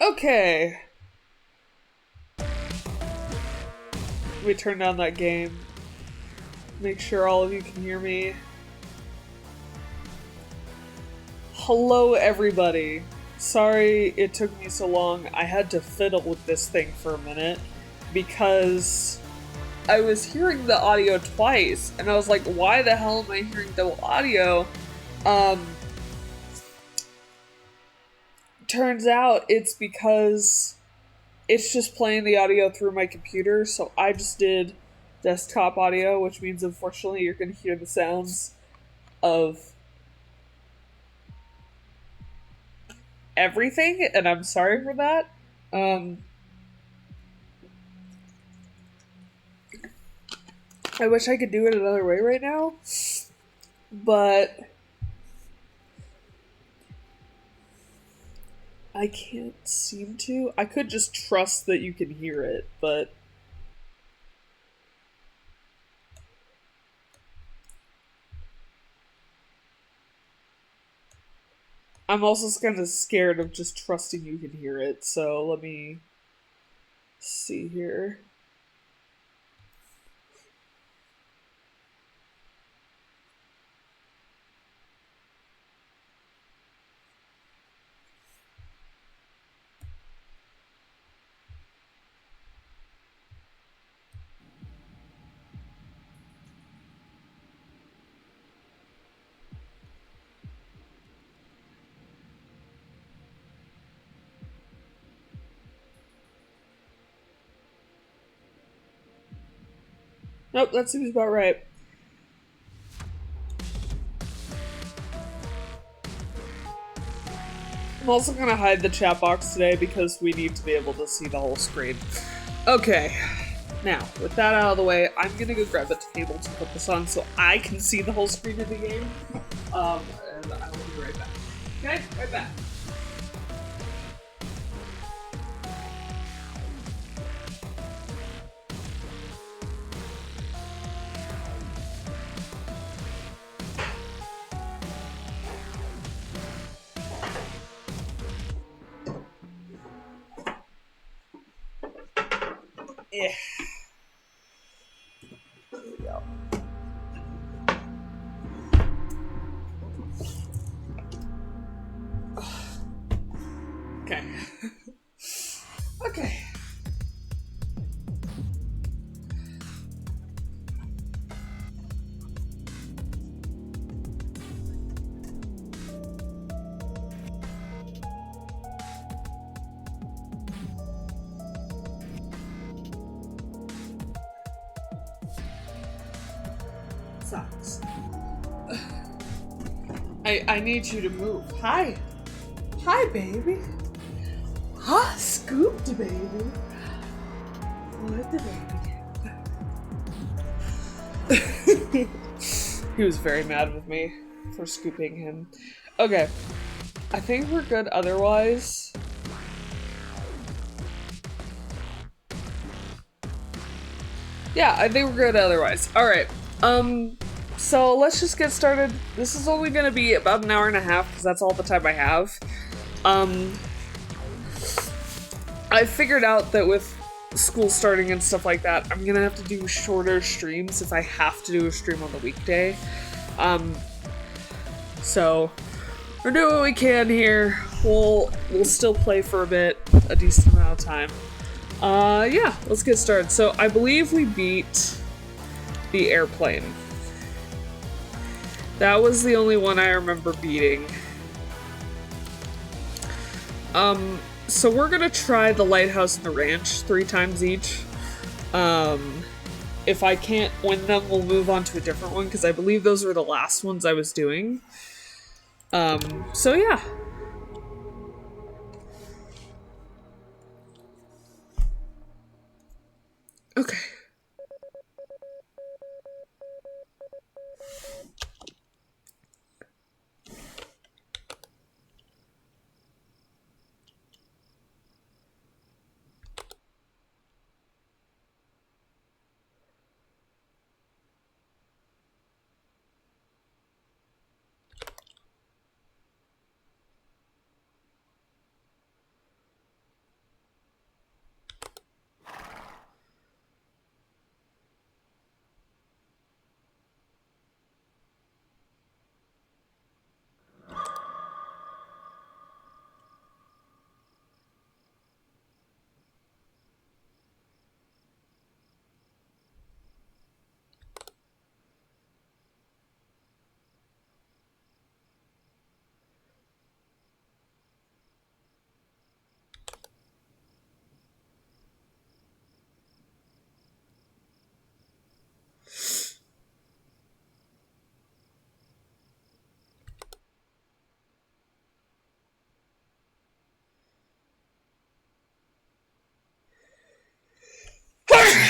Okay. Let me turn down that game. Make sure all of you can hear me. Hello, everybody. Sorry it took me so long. I had to fiddle with this thing for a minute because I was hearing the audio twice, and I was like, why the hell am I hearing double audio? Turns out it's because it's just playing the audio through my computer, so I just did desktop audio, which means unfortunately you're going to hear the sounds of everything, and I'm sorry for that. I wish I could do it another way right now, but I can't seem to. I could just trust that you can hear it, but I'm also kind of scared of just trusting you can hear it, so let me see here. Nope, that seems about right. I'm also gonna hide the chat box today because we need to be able to see the whole screen. Okay, now, with that out of the way, I'm gonna go grab a table to put this on so I can see the whole screen of the game. And I will be right back. Okay, right back. Yeah. There we go. Okay. Okay. Sucks. I need you to move. Hi. Hi, baby. Huh? Scooped, baby. What the baby? He was very mad with me for scooping him. Okay. I think we're good otherwise. Yeah, I think we're good otherwise. Alright. So let's just get started. This is only gonna be about an hour and a half because that's all the time I have. I figured out that with school starting and stuff like that, I'm gonna have to do shorter streams if I have to do a stream on the weekday. So we're doing what we can here. We'll still play for a bit, a decent amount of time. Yeah, let's get started. So I believe we beat the airplane. That was the only one I remember beating. So we're gonna try the lighthouse and the ranch 3 times each. If I can't win them, we'll move on to a different one, because I believe those were the last ones I was doing. So yeah. Okay.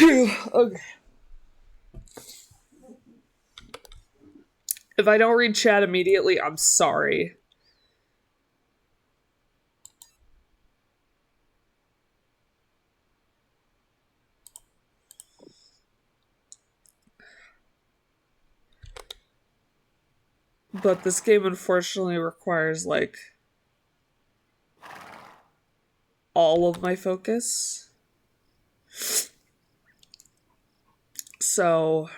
Okay. If I don't read chat immediately, I'm sorry. But this game unfortunately requires, like, all of my focus. So...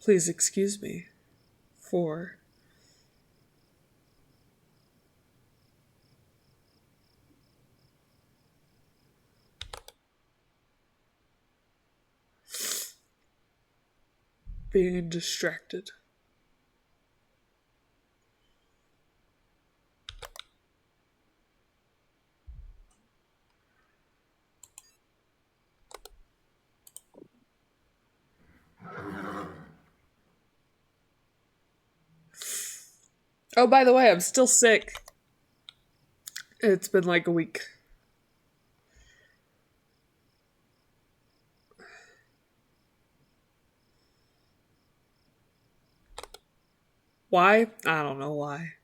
Please excuse me for... being distracted. Oh, by the way, I'm still sick. It's been like a week. Why? I don't know why.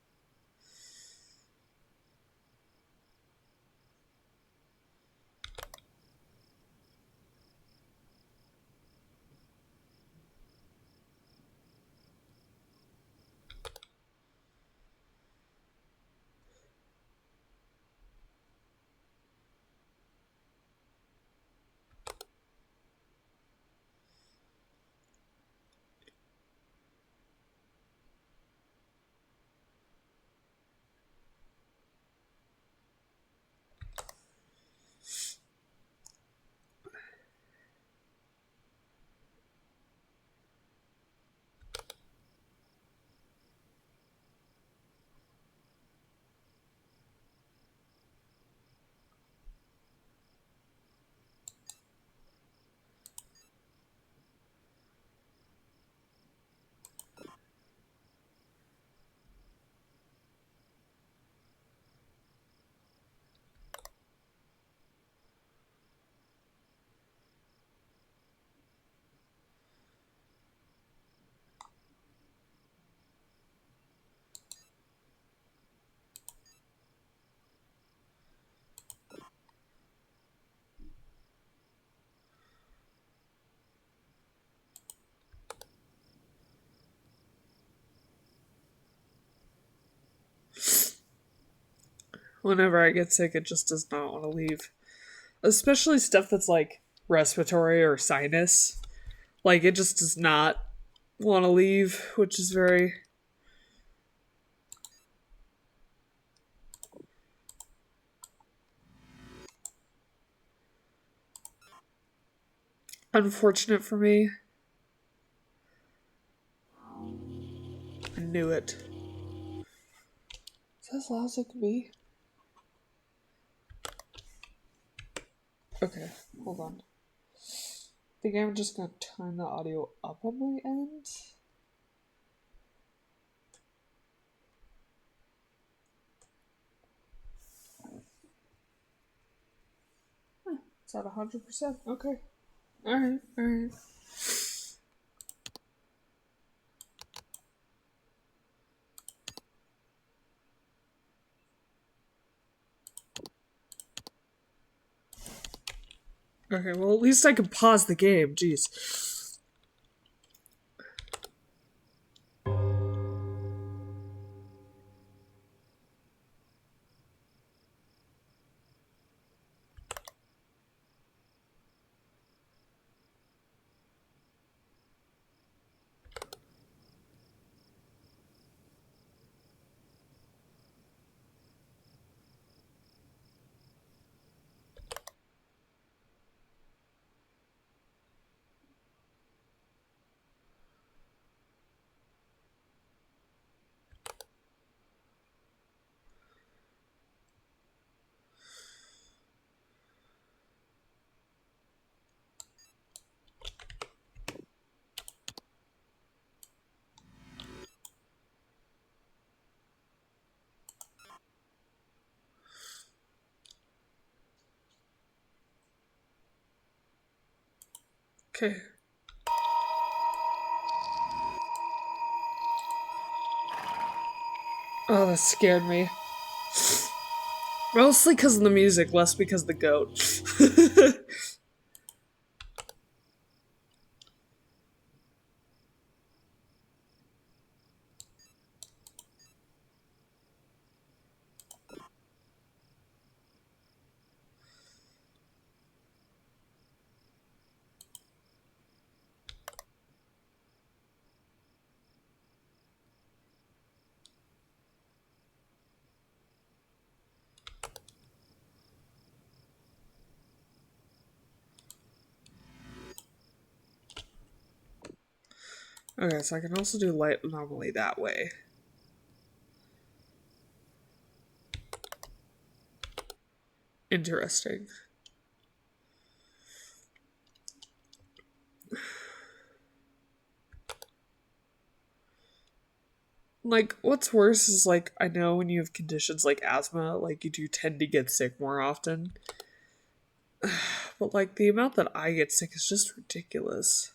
Whenever I get sick, it just does not want to leave. Especially stuff that's like respiratory or sinus. Like, it just does not want to leave, which is very... unfortunate for me. I knew it. Is that as loud as it can be? Okay, hold on. I think I'm just gonna turn the audio up on my end. It's at 100%. Okay. Alright, alright. Okay, well, at least I can pause the game. Jeez. Okay. Oh, that scared me. Mostly because of the music, less because of the goat. Okay, so I can also do light anomaly that way. Interesting. Like, what's worse is, like, I know when you have conditions like asthma, like, you do tend to get sick more often. But, like, the amount that I get sick is just ridiculous.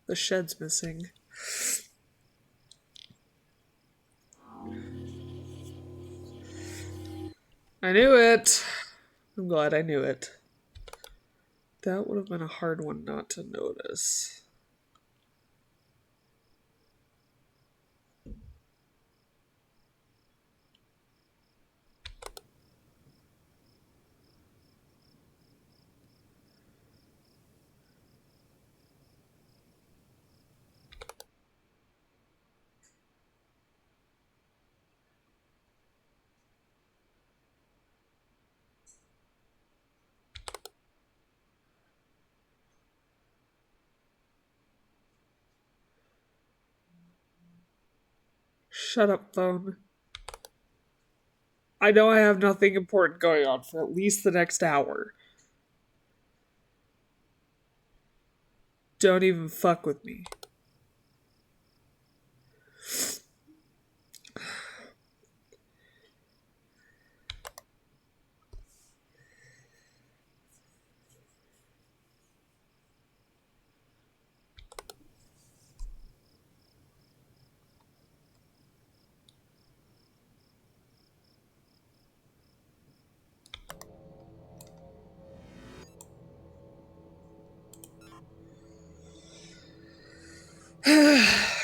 The shed's missing. I knew it! I'm glad I knew it. That would have been a hard one not to notice. Shut up, phone. I know I have nothing important going on for at least the next hour. Don't even fuck with me.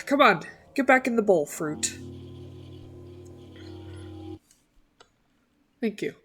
Come on, get back in the bowl, fruit. Thank you.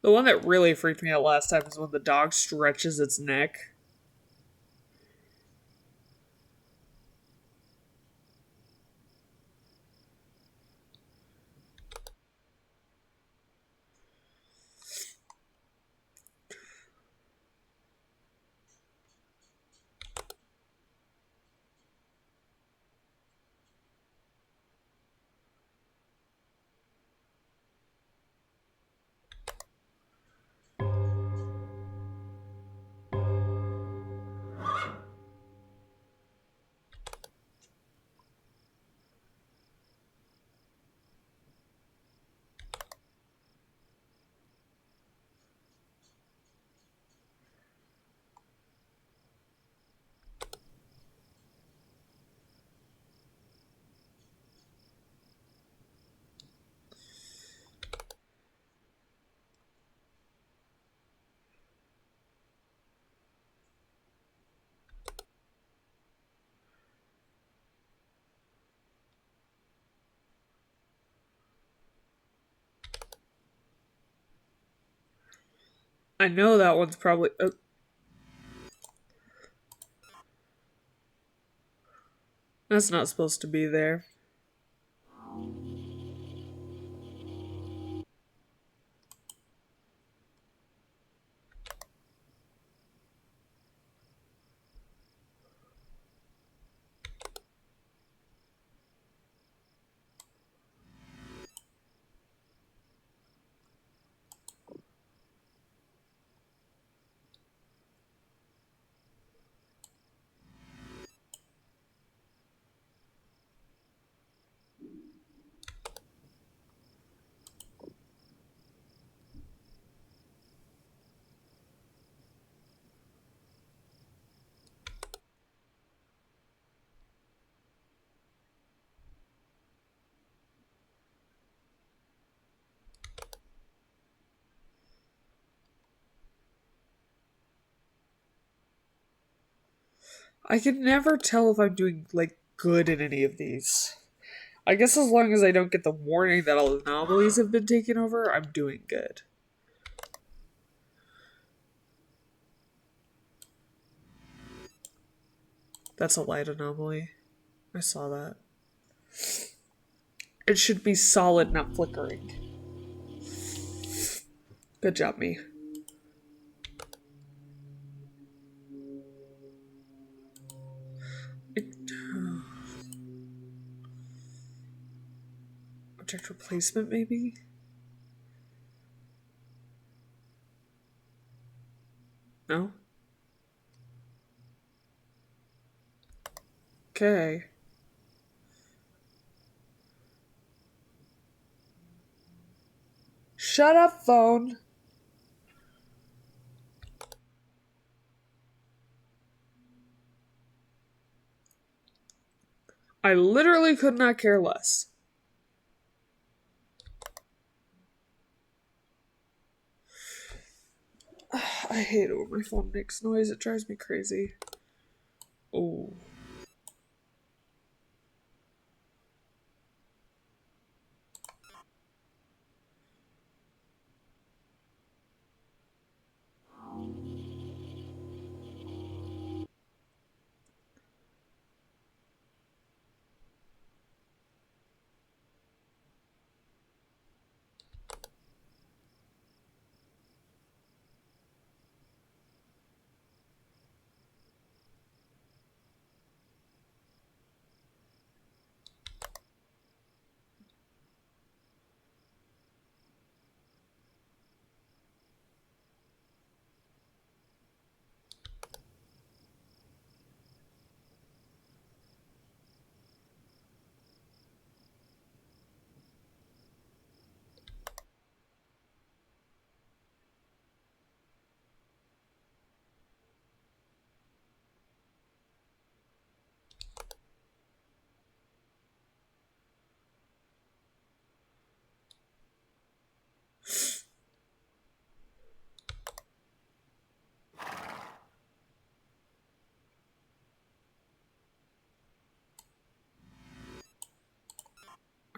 The one that really freaked me out last time is when the dog stretches its neck. I know that one's probably. That's not supposed to be there. I can never tell if I'm doing, like, good in any of these. I guess as long as I don't get the warning that all anomalies have been taken over, I'm doing good. That's a light anomaly. I saw that. It should be solid, not flickering. Good job, me. Object replacement, maybe? No? Okay. Shut up, phone! I literally could not care less. I hate it when my phone makes noise. It drives me crazy. Oh.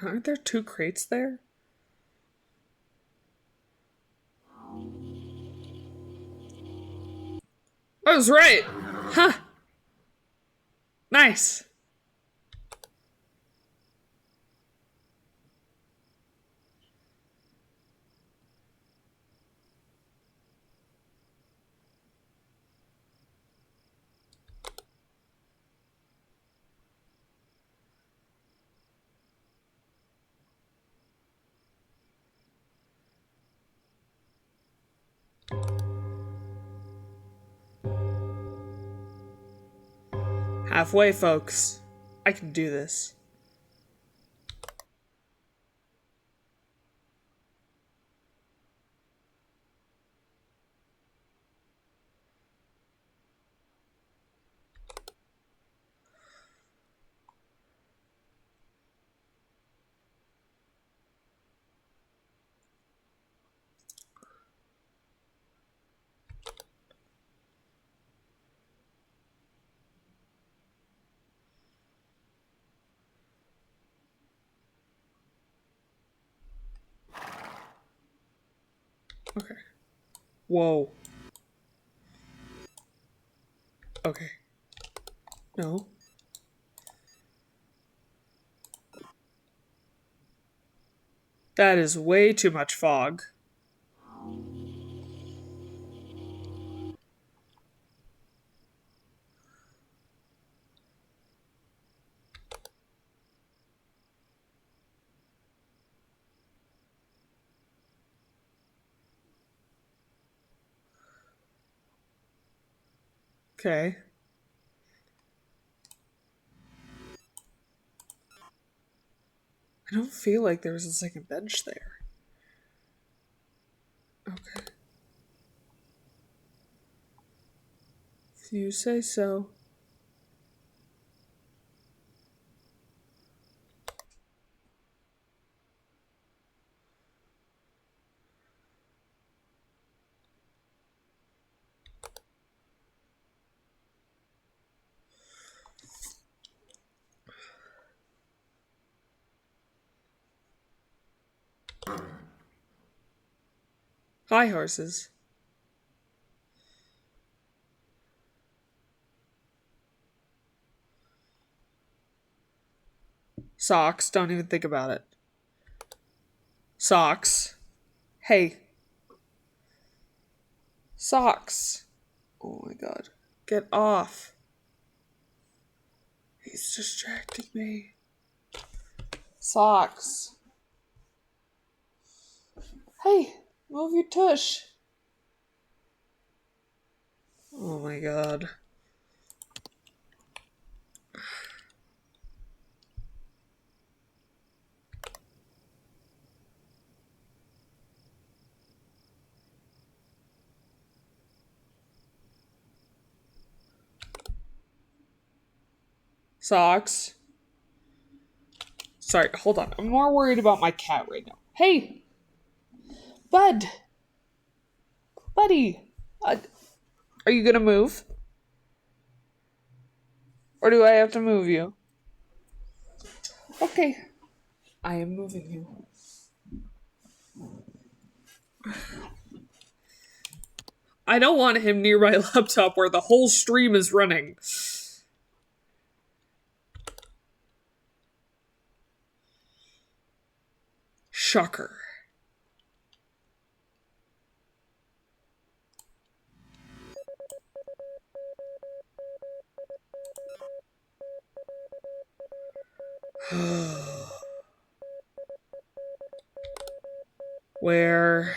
Aren't there 2 crates there? I was right! Huh! Nice! Halfway, folks. I can do this. Okay. Whoa. Okay. No. That is way too much fog. Okay. I don't feel like there was a second bench there. Okay. If you say so. Hi, horses. Socks. Don't even think about it. Socks. Hey. Socks. Oh my god. Get off. He's distracting me. Socks. Hey, move your tush. Oh my god. Socks. Sorry, hold on. I'm more worried about my cat right now. Hey! Bud! Buddy! Are you gonna move? Or do I have to move you? Okay. I am moving you. I don't want him near my laptop where the whole stream is running. Shocker. Where?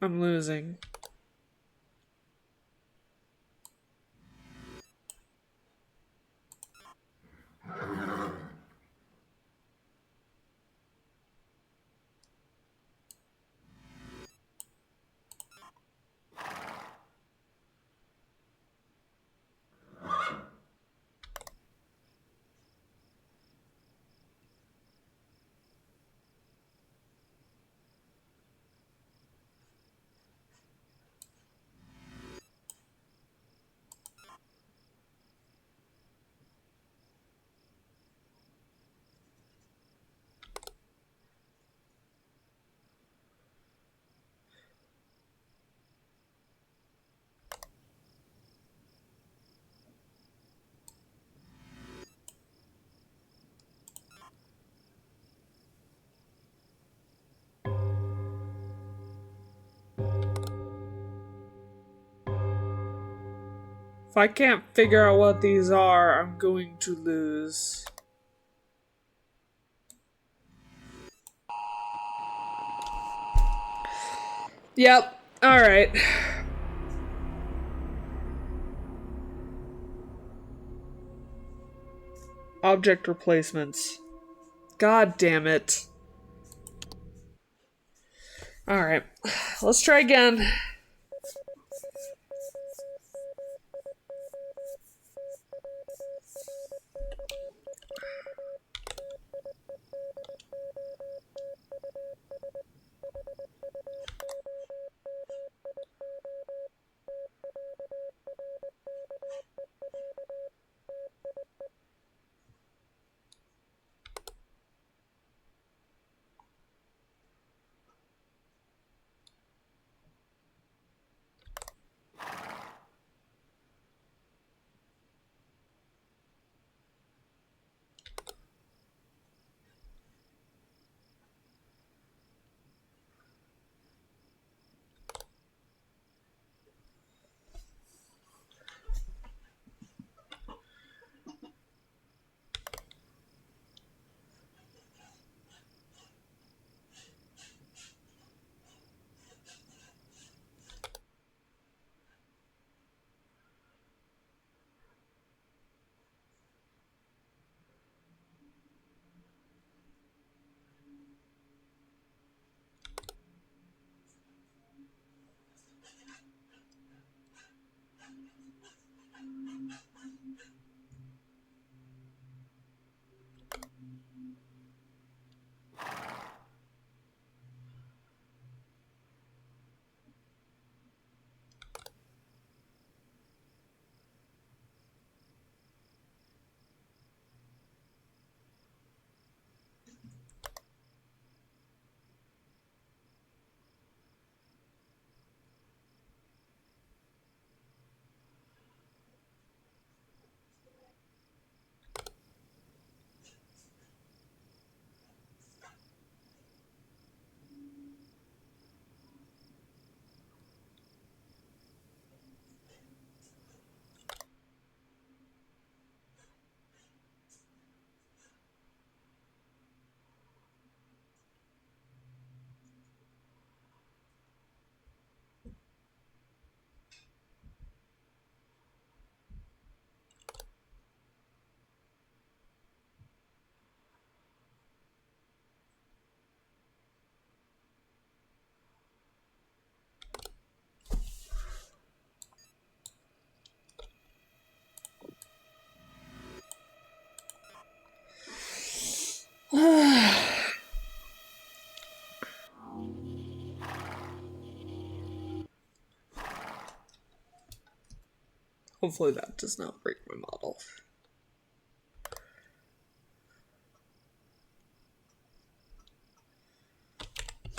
I'm losing. If I can't figure out what these are, I'm going to lose. Yep. Alright. Object replacements. God damn it. Alright. Let's try again. Hopefully that does not break my model.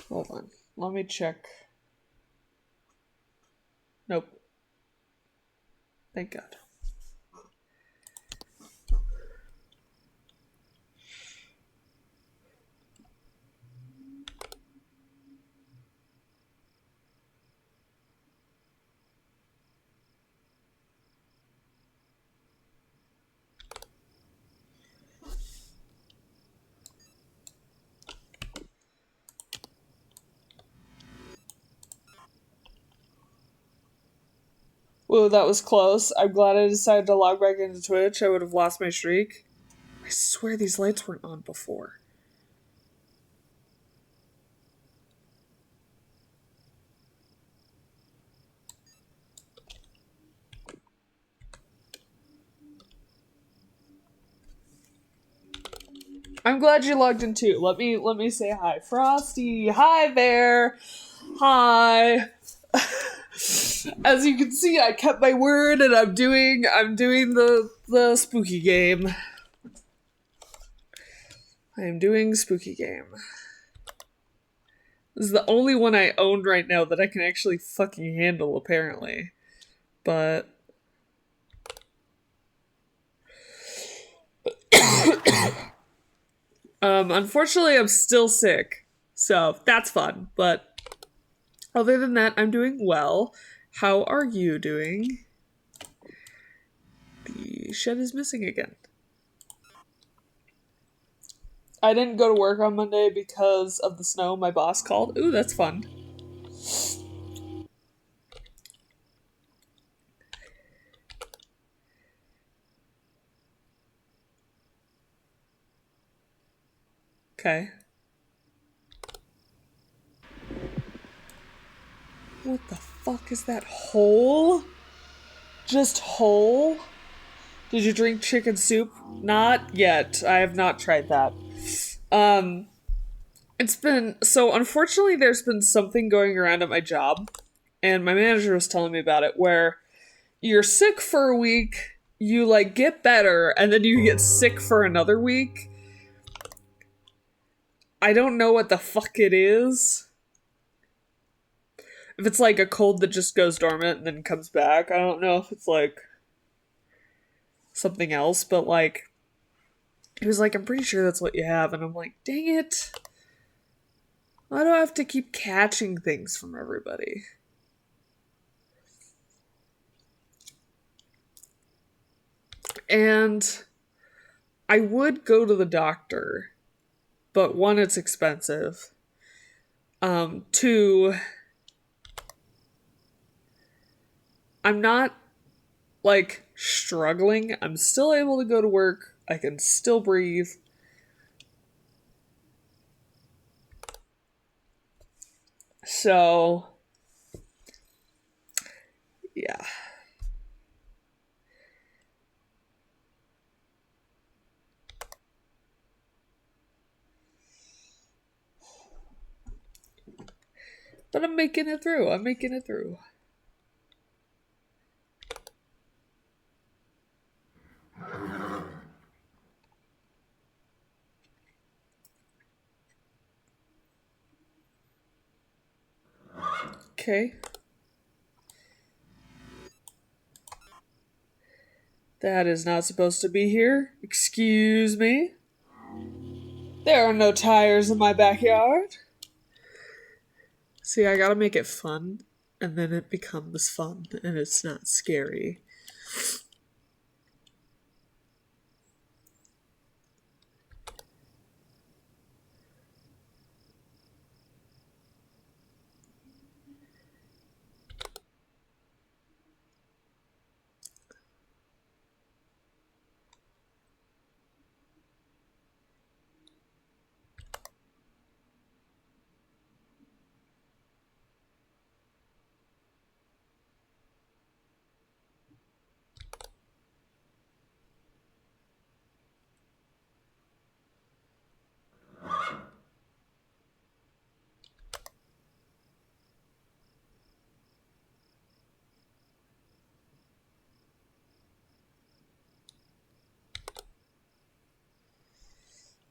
Hold on. Let me check. Nope. Thank God. Whoa, that was close. I'm glad I decided to log back into Twitch. I would have lost my streak. I swear these lights weren't on before. I'm glad you logged in too. Let me say hi. Frosty, hi there. Hi. As you can see, I kept my word and I'm doing the spooky game. I am doing spooky game. This is the only one I owned right now that I can actually fucking handle, apparently. But unfortunately I'm still sick. So that's fun. But other than that, I'm doing well. How are you doing? The shed is missing again. I didn't go to work on Monday because of the snow. My boss called. Ooh, that's fun. Okay. What the fuck is that hole? Just hole? Did you drink chicken soup? Not yet. I have not tried that. It's been so unfortunately there's been something going around at my job, and my manager was telling me about it where you're sick for a week, you like get better, and then you get sick for another week. I don't know what the fuck it is. If it's like a cold that just goes dormant and then comes back, I don't know if it's like something else, but like he was like, I'm pretty sure that's what you have, and I'm like, dang it. Why do I have to keep catching things from everybody? And I would go to the doctor, but one, it's expensive. Two, I'm not like struggling. I'm still able to go to work. I can still breathe. So, yeah. But I'm making it through. I'm making it through. Okay. That is not supposed to be here. Excuse me. There are no tires in my backyard. See, I gotta make it fun, and then it becomes fun, and it's not scary.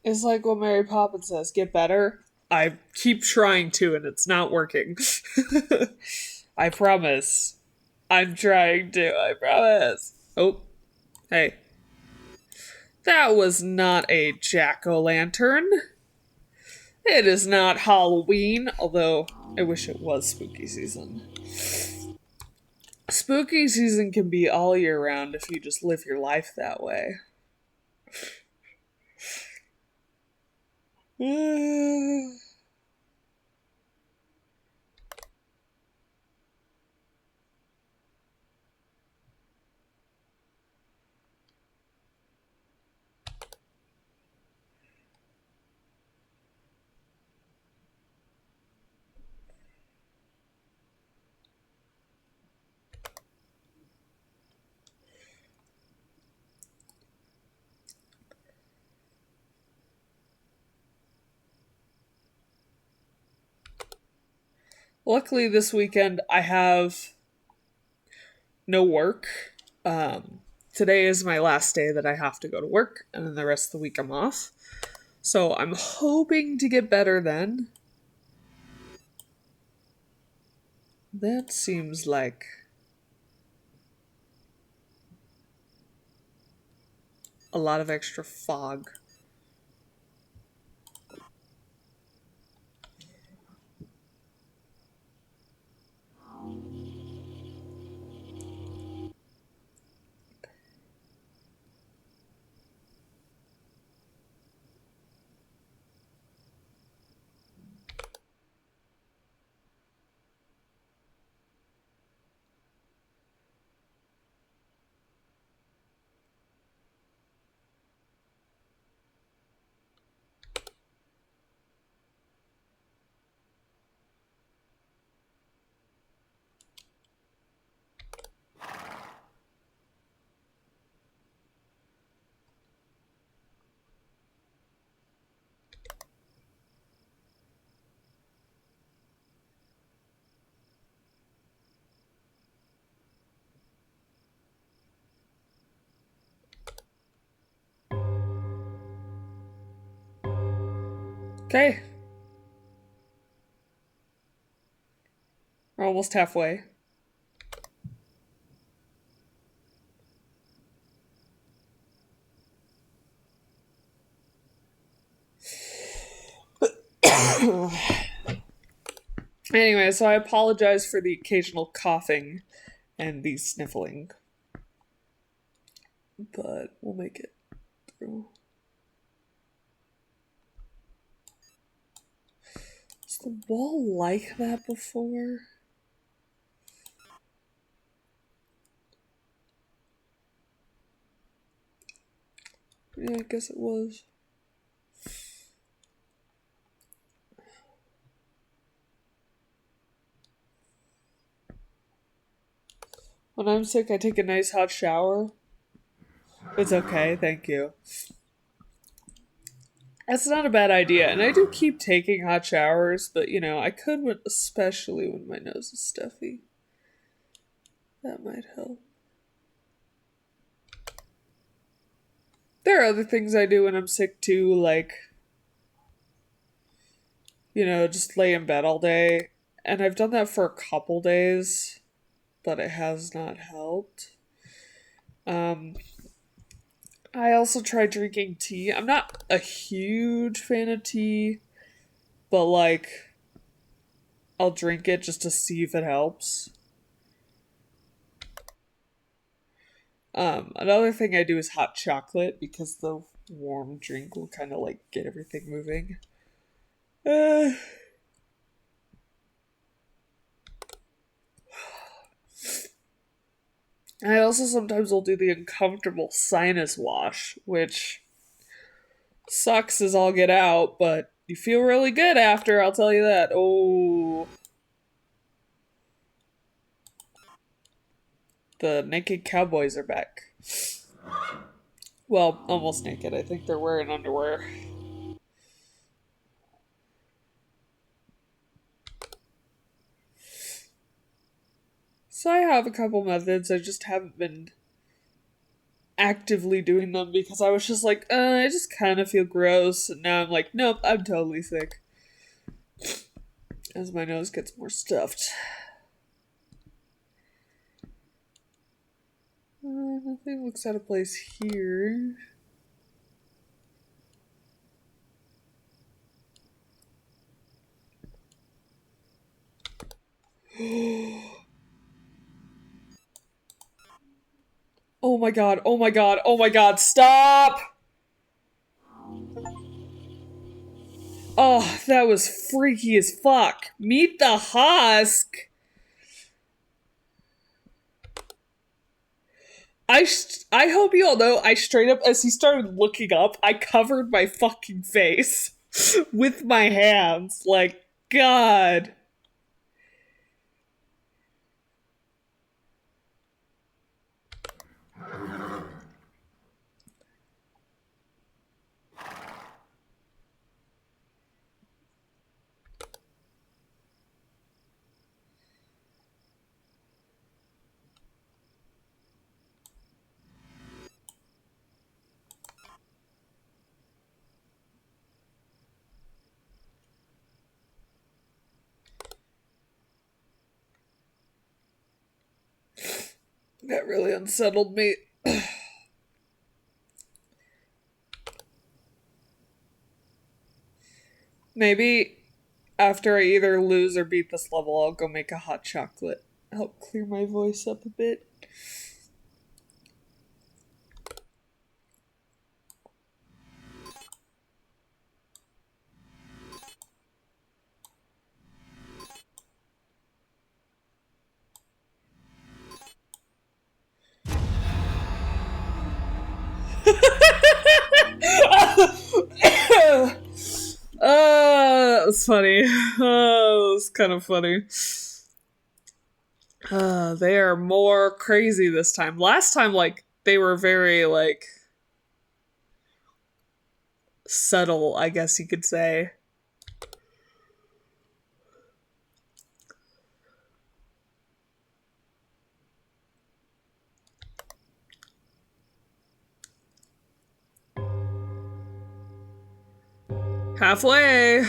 It's like what Mary Poppins says, get better. I keep trying to, and it's not working. I promise. I'm trying to, I promise. Oh, hey. That was not a jack-o'-lantern. It is not Halloween, although I wish it was spooky season. Spooky season can be all year round if you just live your life that way. Luckily, this weekend I have no work. Today is my last day that I have to go to work, and then the rest of the week I'm off. So I'm hoping to get better then. That seems like a lot of extra fog. Okay. We're almost halfway. Anyway, so I apologize for the occasional coughing and the sniffling. But we'll make it through. Was the wall like that before? Yeah, I guess it was. When I'm sick, I take a nice hot shower. It's okay, thank you. That's not a bad idea, and I do keep taking hot showers, but you know, I could, especially when my nose is stuffy. That might help. There are other things I do when I'm sick too, like, you know, just lay in bed all day. And I've done that for a couple days, but it has not helped. Um, I also tried drinking tea. I'm not a huge fan of tea, but like, I'll drink it just to see if it helps. Another thing I do is hot chocolate because the warm drink will kind of like get everything moving. Uh, I also sometimes will do the uncomfortable sinus wash, which sucks as all get out, but you feel really good after, I'll tell you that. Oh, the naked cowboys are back. Well, almost naked. I think they're wearing underwear. So I have a couple methods. I just haven't been actively doing them because I was just like, I just kind of feel gross. And now I'm like, nope, I'm totally sick. As my nose gets more stuffed. Nothing looks out of place here. Oh my god, oh my god, oh my god, stop! Oh, that was freaky as fuck. Meet the husk! I hope you all know, I straight up, as he started looking up, I covered my fucking face with my hands. Like, God. That really unsettled me. Maybe after I either lose or beat this level, I'll go make a hot chocolate. Help clear my voice up a bit. That was funny. Oh, it was kind of funny. They are more crazy this time. Last time, like, they were very, like, subtle, I guess you could say. Halfway.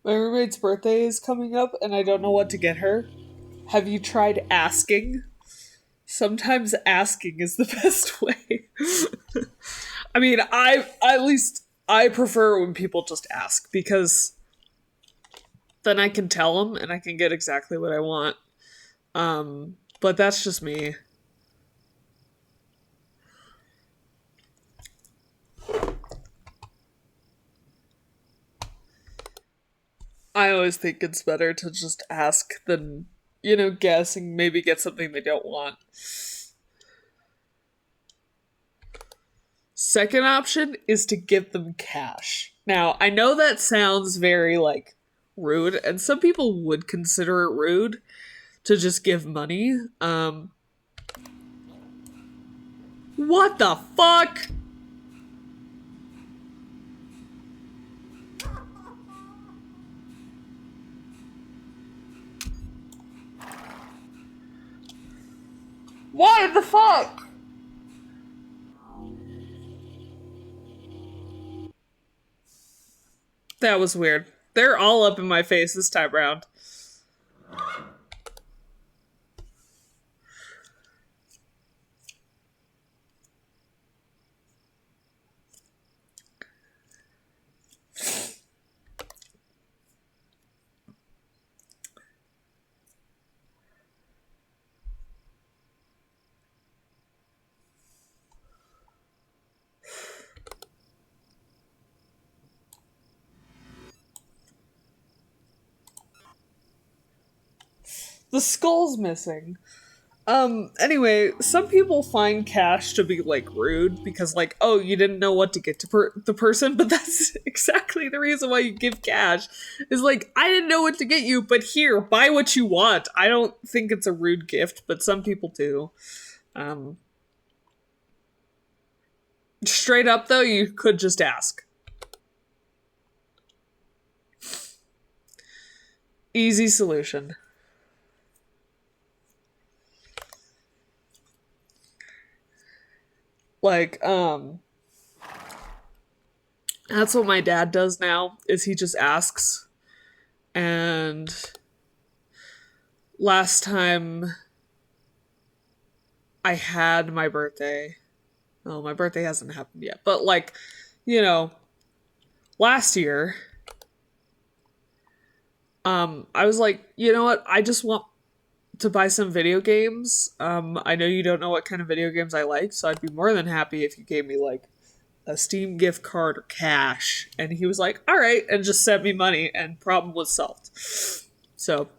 My roommate's birthday is coming up and I don't know what to get her. Have you tried asking? Sometimes asking is the best way. I mean, I prefer when people just ask because then I can tell them and I can get exactly what I want. But that's just me. I always think it's better to just ask than, guess and maybe get something they don't want. Second option is to give them cash. Now, I know that sounds very, like, rude, and some people would consider it rude to just give money. What the fuck? Why the fuck? That was weird. They're all up in my face this time round. The skull's missing. Anyway, some people find cash to be, like, rude because, like, oh, you didn't know what to get to the person, but that's exactly the reason why you give cash. Is like, I didn't know what to get you, but here, buy what you want. I don't think it's a rude gift, but some people do. Straight up, though, you could just ask. Easy solution. Like, that's what my dad does now, is he just asks. And last time I had my birthday, well, my birthday hasn't happened yet, but, like, you know, last year, I was like, you know what, I just want to buy some video games. I know you don't know what kind of video games I like, so I'd be more than happy if you gave me, like, a Steam gift card or cash. And he was like, all right, and just sent me money, and problem was solved. So,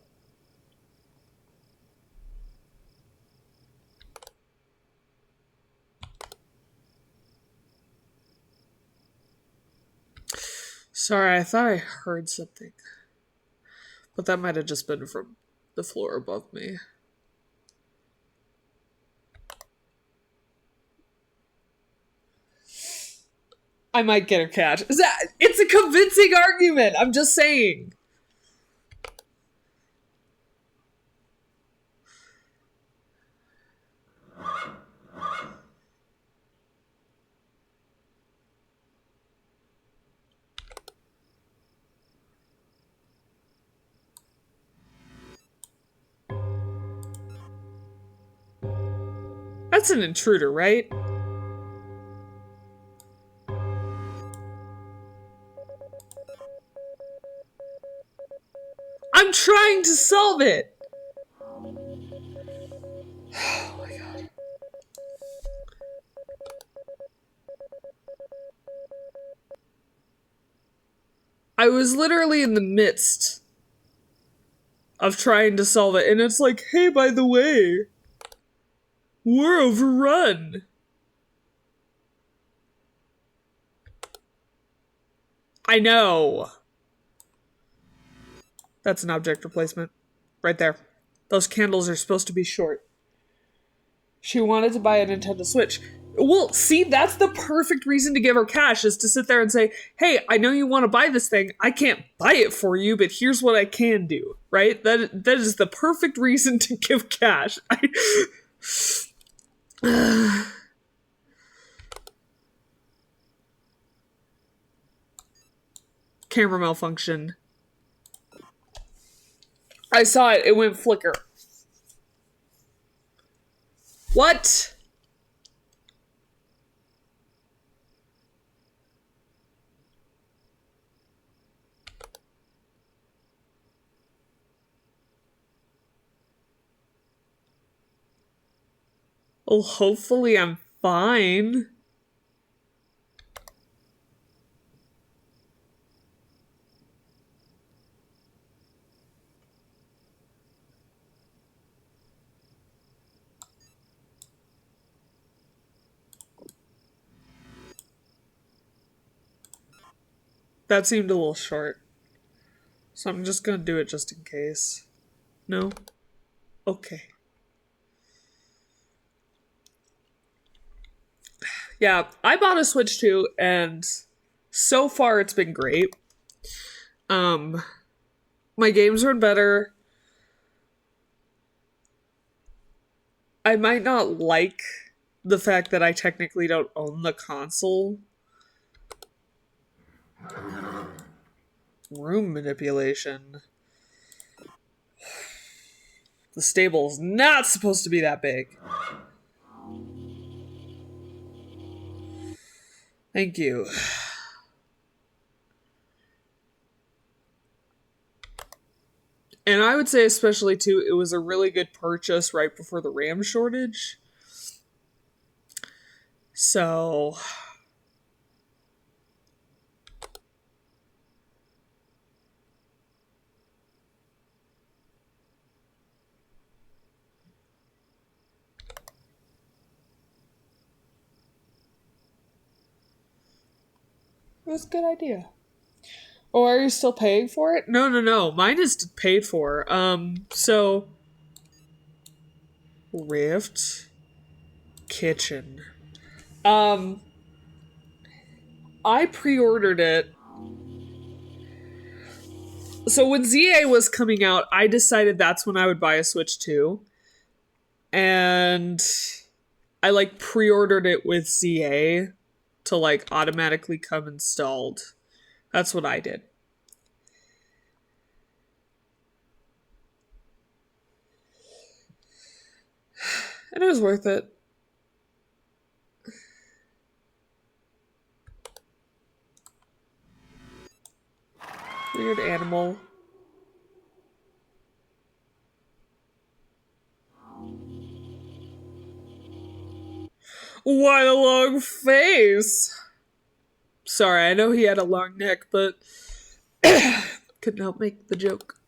sorry, I thought I heard something, but that might have just been from the floor above me. I might get her cash. It's a convincing argument. I'm just saying. That's an intruder, right? I'm trying to solve it! Oh my god. I was literally in the midst of trying to solve it, and it's like, hey, by the way, we're overrun. I know. That's an object replacement. Right there. Those candles are supposed to be short. She wanted to buy a Nintendo Switch. Well, see, that's the perfect reason to give her cash, is to sit there and say, hey, I know you want to buy this thing. I can't buy it for you, but here's what I can do, right? That is the perfect reason to give cash. Camera malfunction. I saw it. It went flicker. What? Well, hopefully I'm fine. That seemed a little short. So I'm just gonna do it just in case. No? Okay. Yeah, I bought a Switch too, and so far it's been great. My games are better. I might not like the fact that I technically don't own the console. Room manipulation. The stable's not supposed to be that big. Thank you. And I would say especially too, it was a really good purchase right before the RAM shortage. So it was a good idea. Oh, are you still paying for it? No. Mine is paid for. So Rift Kitchen. I pre-ordered it. So when ZA was coming out, I decided that's when I would buy a Switch 2. And I like pre-ordered it with ZA to like automatically come installed. That's what I did. And it was worth it. Weird animal. Why the long face? Sorry, I know he had a long neck, but couldn't help make the joke.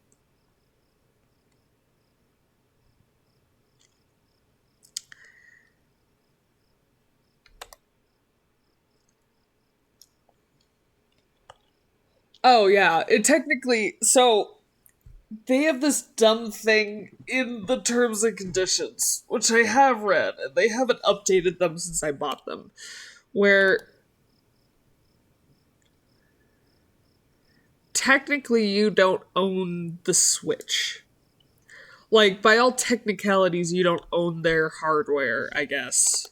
Oh yeah, it technically so they have this dumb thing in the terms and conditions, which I have read, and they haven't updated them since I bought them, where technically you don't own the Switch. Like, by all technicalities, you don't own their hardware, I guess.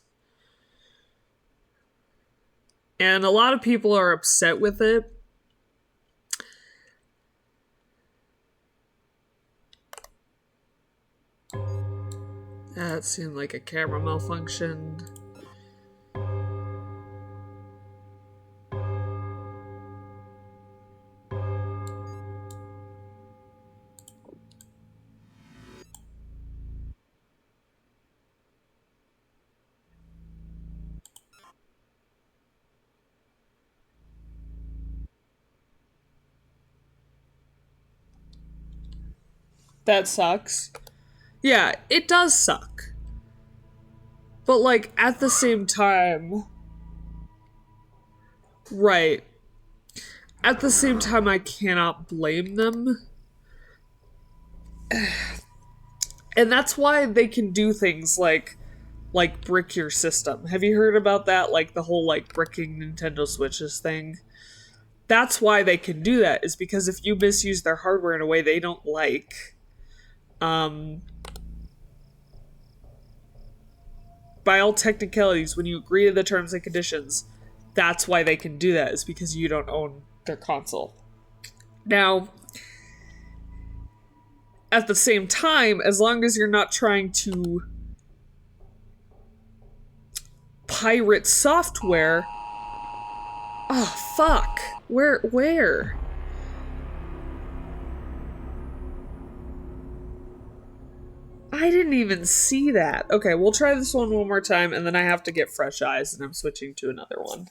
And a lot of people are upset with it. That seemed like a camera malfunction. That sucks. Yeah, it does suck. But, like, at the same time... Right. At the same time, I cannot blame them. And that's why they can do things like brick your system. Have you heard about that? Like the whole like bricking Nintendo Switches thing? That's why they can do that, is because if you misuse their hardware in a way they don't like, by all technicalities, when you agree to the terms and conditions, that's why they can do that, is because you don't own their console. Now, at the same time, as long as you're not trying to pirate software... Oh, fuck. Where? I didn't even see that. Okay, we'll try this one more time, and then I have to get fresh eyes, and I'm switching to another one.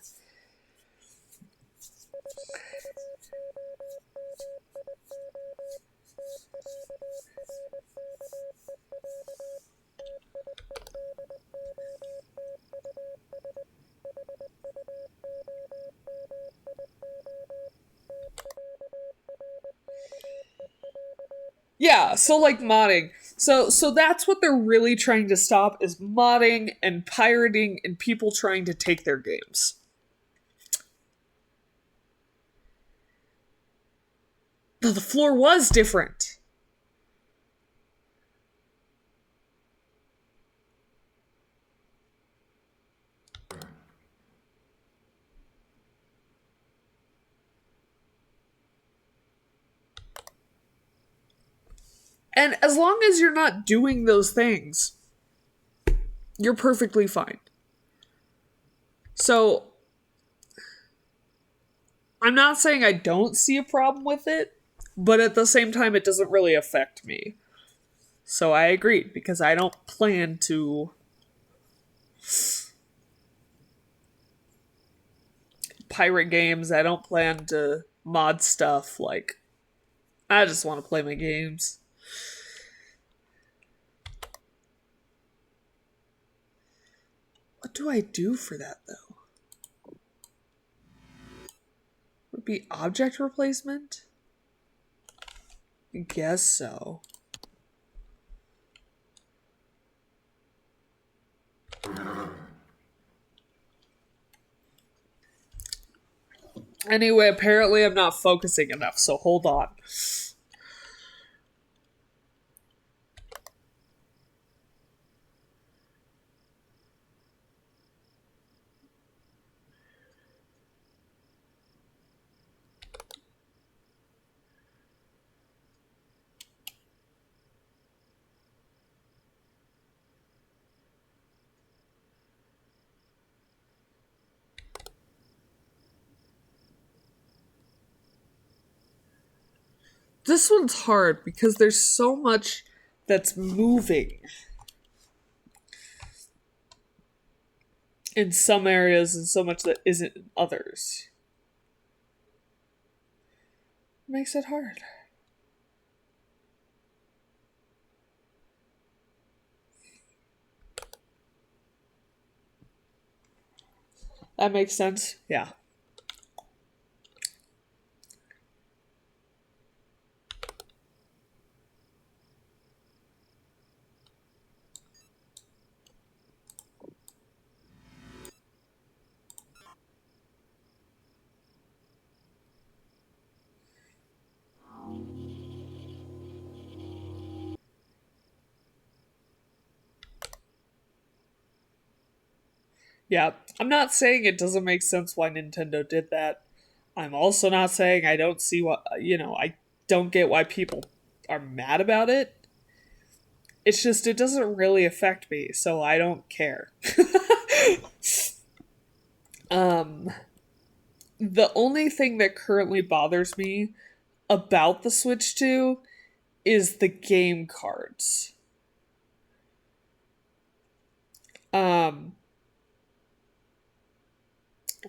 Yeah, so like modding. So that's what they're really trying to stop, is modding and pirating and people trying to take their games. But the floor was different. And as long as you're not doing those things, you're perfectly fine. So, I'm not saying I don't see a problem with it, but at the same time, it doesn't really affect me. So I agreed, because I don't plan to pirate games. I don't plan to mod stuff. Like, I just want to play my games. What do I do for that, though? Would it be object replacement? I guess so. Anyway, apparently I'm not focusing enough, so hold on. This one's hard because there's so much that's moving in some areas and so much that isn't in others. It makes it hard. That makes sense? Yeah. Yeah. I'm not saying it doesn't make sense why Nintendo did that. I'm also not saying I don't see what, I don't get why people are mad about it. It's just, it doesn't really affect me, so I don't care. um, the only thing that currently bothers me about the Switch 2 is the game cards. Um,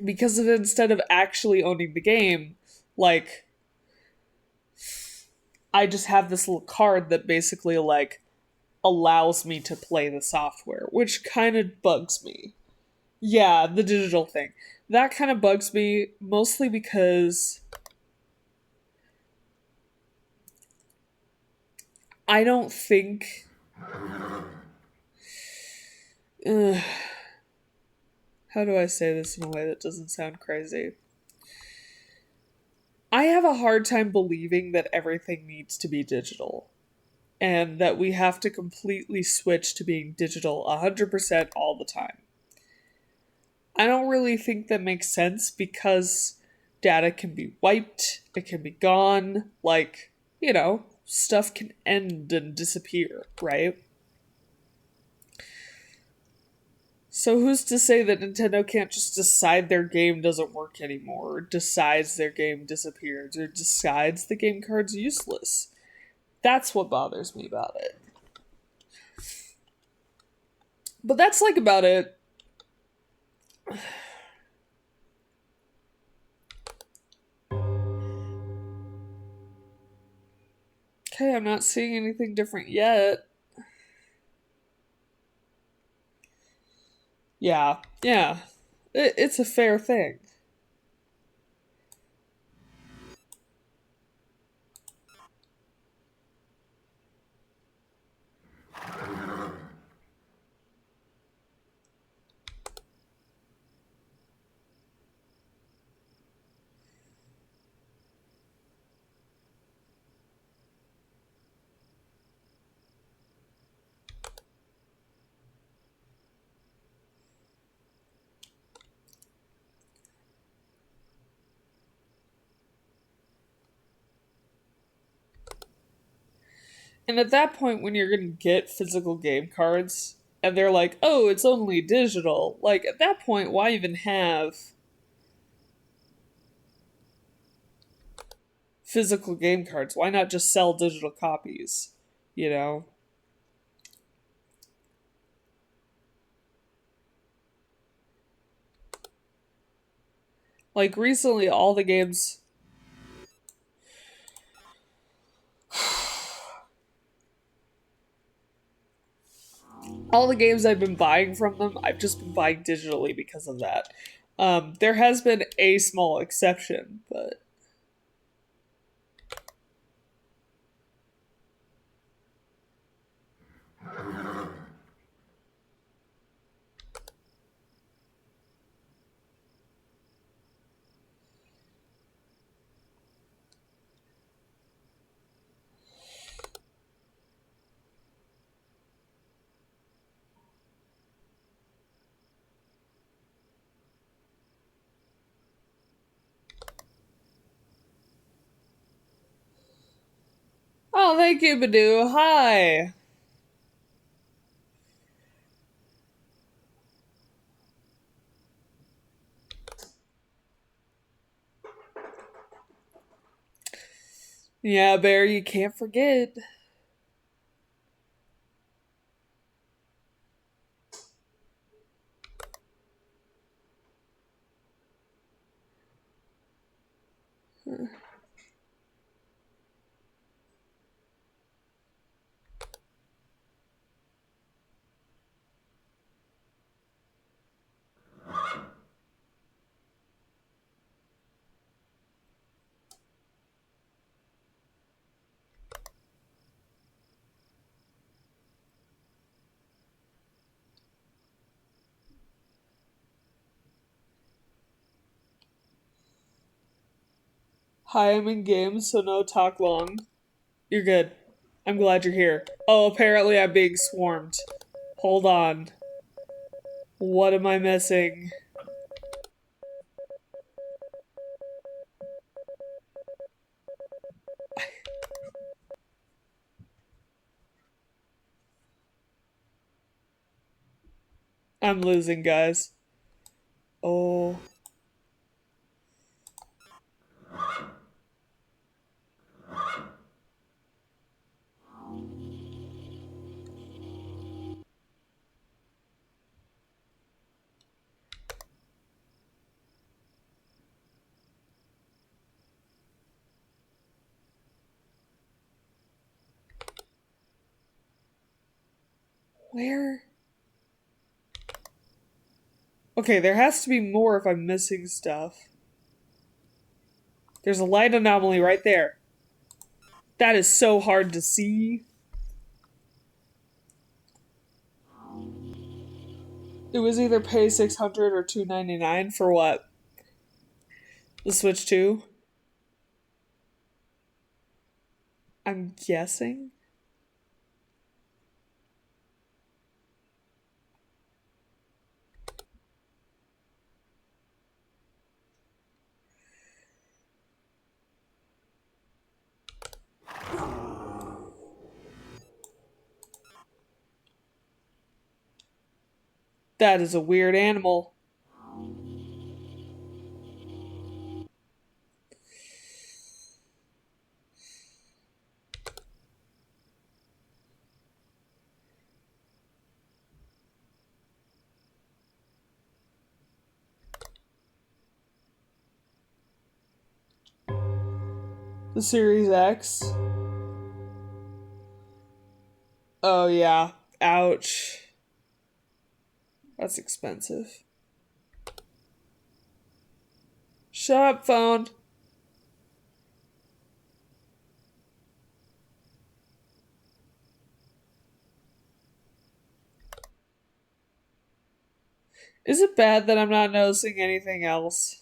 because of instead of actually owning the game, like, I just have this little card that basically, like, allows me to play the software, which kind of bugs me. Yeah, the digital thing. That kind of bugs me, mostly because I don't think. Uh, how do I say this in a way that doesn't sound crazy? I have a hard time believing that everything needs to be digital and that we have to completely switch to being digital 100% all the time. I don't really think that makes sense because data can be wiped, it can be gone, like, stuff can end and disappear, right? So who's to say that Nintendo can't just decide their game doesn't work anymore, or decides their game disappears, or decides the game card's useless? That's what bothers me about it. But that's like about it. Okay, I'm not seeing anything different yet. Yeah, yeah. It's a fair thing. And at that point, when you're gonna get physical game cards, and they're like, oh, it's only digital, like, at that point, why even have physical game cards? Why not just sell digital copies? You know? Like, recently, all the games I've been buying from them, I've just been buying digitally because of that. There has been a small exception, but oh, thank you, Badoo. Hi. Yeah, Bear, you can't forget. Hi, I'm in games, so no talk long. You're good. I'm glad you're here. Oh, apparently I'm being swarmed. Hold on. What am I missing? I'm losing, guys. Oh. Where? Okay, there has to be more if I'm missing stuff. There's a light anomaly right there. That is so hard to see. It was either pay 600 or 299 for what? The Switch 2? I'm guessing. That is a weird animal. The Series X. Oh, yeah. Ouch. That's expensive. Shut up, phone. Is it bad that I'm not noticing anything else?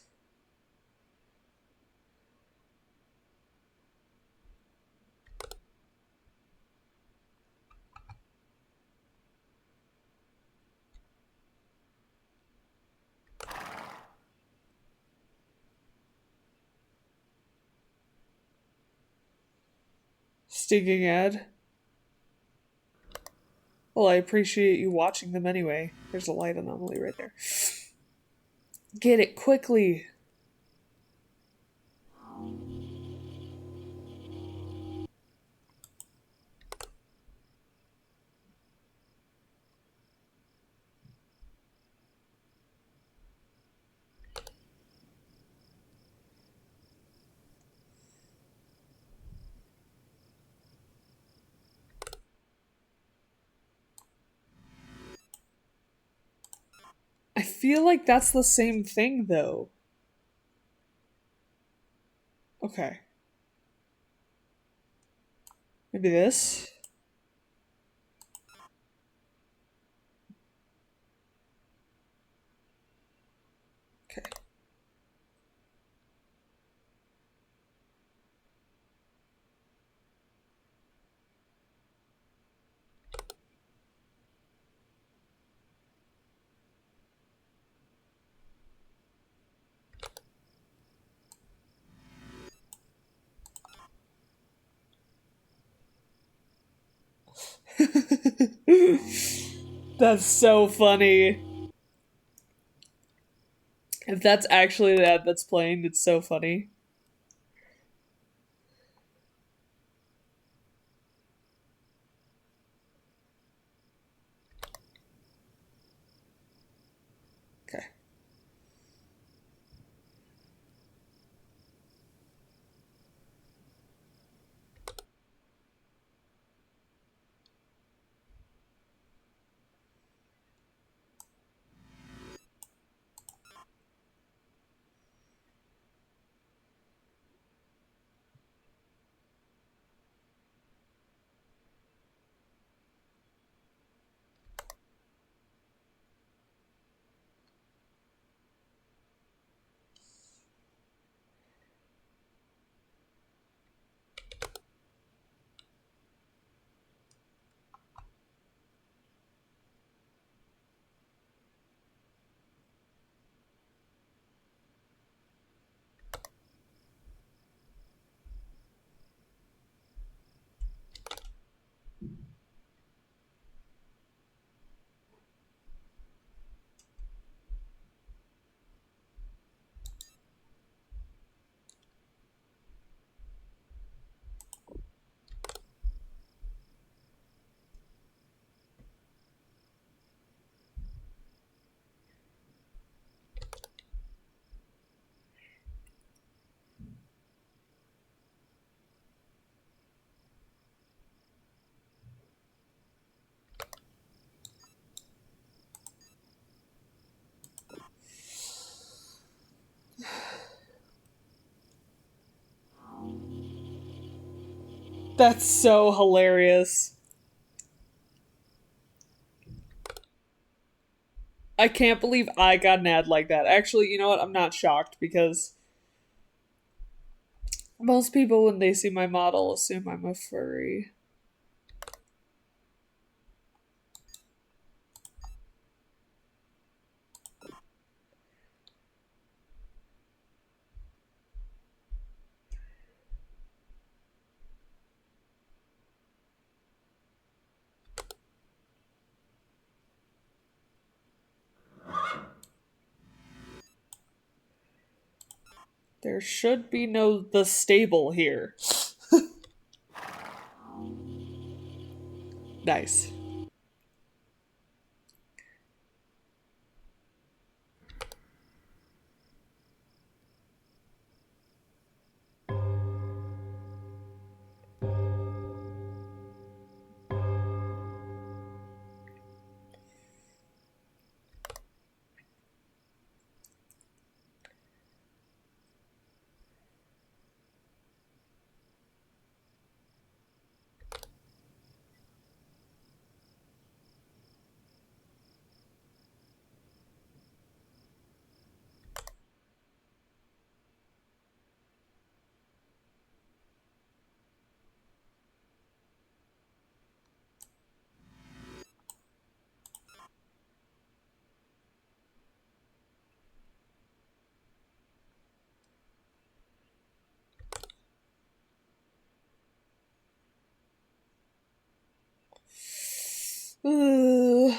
Stinking Ed. Well, I appreciate you watching them anyway. There's a light anomaly right there. Get it quickly. I feel like that's the same thing, though. Okay. Maybe this? Okay. That's so funny. If that's actually the ad that's playing, it's so funny. Okay. That's so hilarious. I can't believe I got an ad like that. Actually, you know what? I'm not shocked because most people, when they see my model, assume I'm a furry. There should be no the stable here. Nice. No,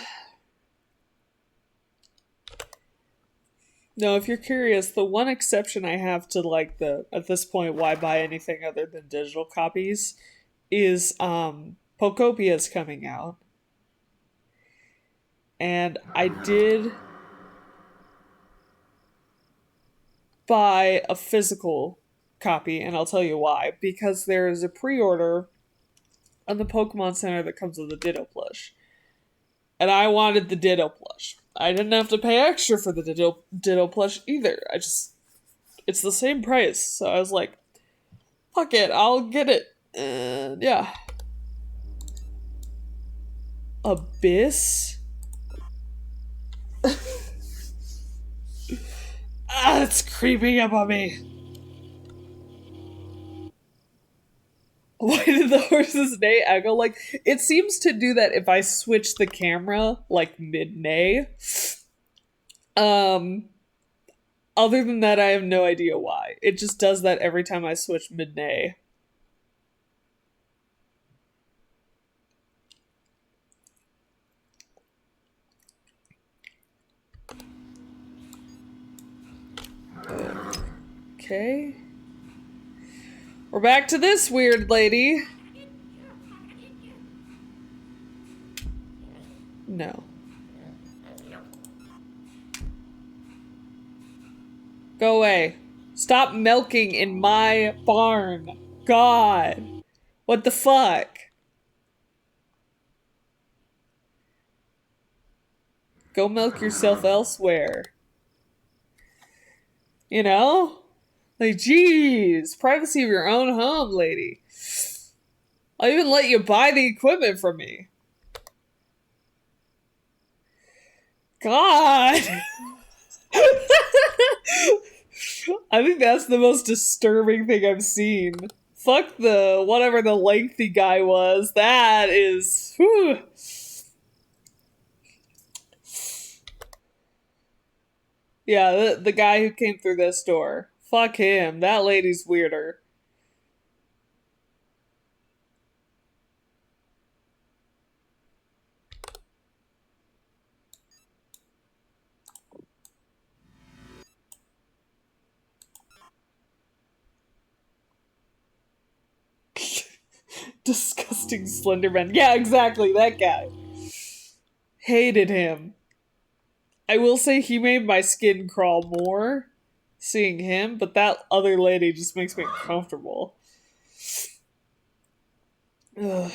if you're curious, the one exception I have to like the at this point why buy anything other than digital copies is Pocopia's coming out. And I did buy a physical copy, and I'll tell you why. Because there is a pre-order on the Pokemon Center that comes with a Ditto plush. And I wanted the Ditto plush. I didn't have to pay extra for the Ditto plush either. It's the same price. So I was like, fuck it, I'll get it. And yeah. Abyss? It's creeping up on me. Why did the horse's neigh echo? Like, it seems to do that if I switch the camera, like, mid-neigh. Other than that, I have no idea why. It just does that every time I switch mid-neigh. Okay. We're back to this weird lady. No. Go away. Stop milking in my barn. God. What the fuck? Go milk yourself elsewhere. You know? Like, geez, privacy of your own home, lady. I'll even let you buy the equipment from me. God! I think that's the most disturbing thing I've seen. Fuck the whatever the lengthy guy was. That is... Whew. Yeah, the guy who came through this door. Fuck him. That lady's weirder. Disgusting Slenderman. Yeah, exactly, that guy. Hated him. I will say he made my skin crawl more seeing him, but that other lady just makes me uncomfortable. Ugh.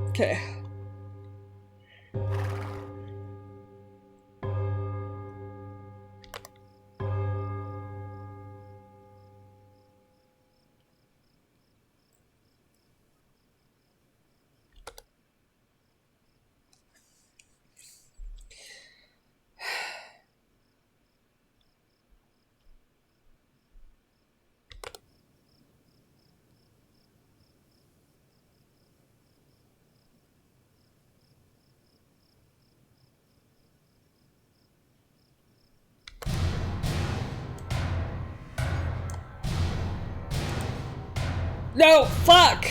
Okay. No, fuck!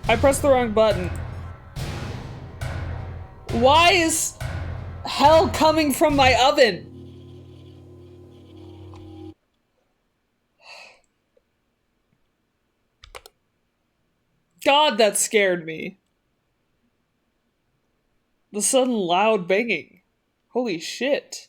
I pressed the wrong button. Why is hell coming from my oven? God, that scared me. The sudden loud banging. Holy shit.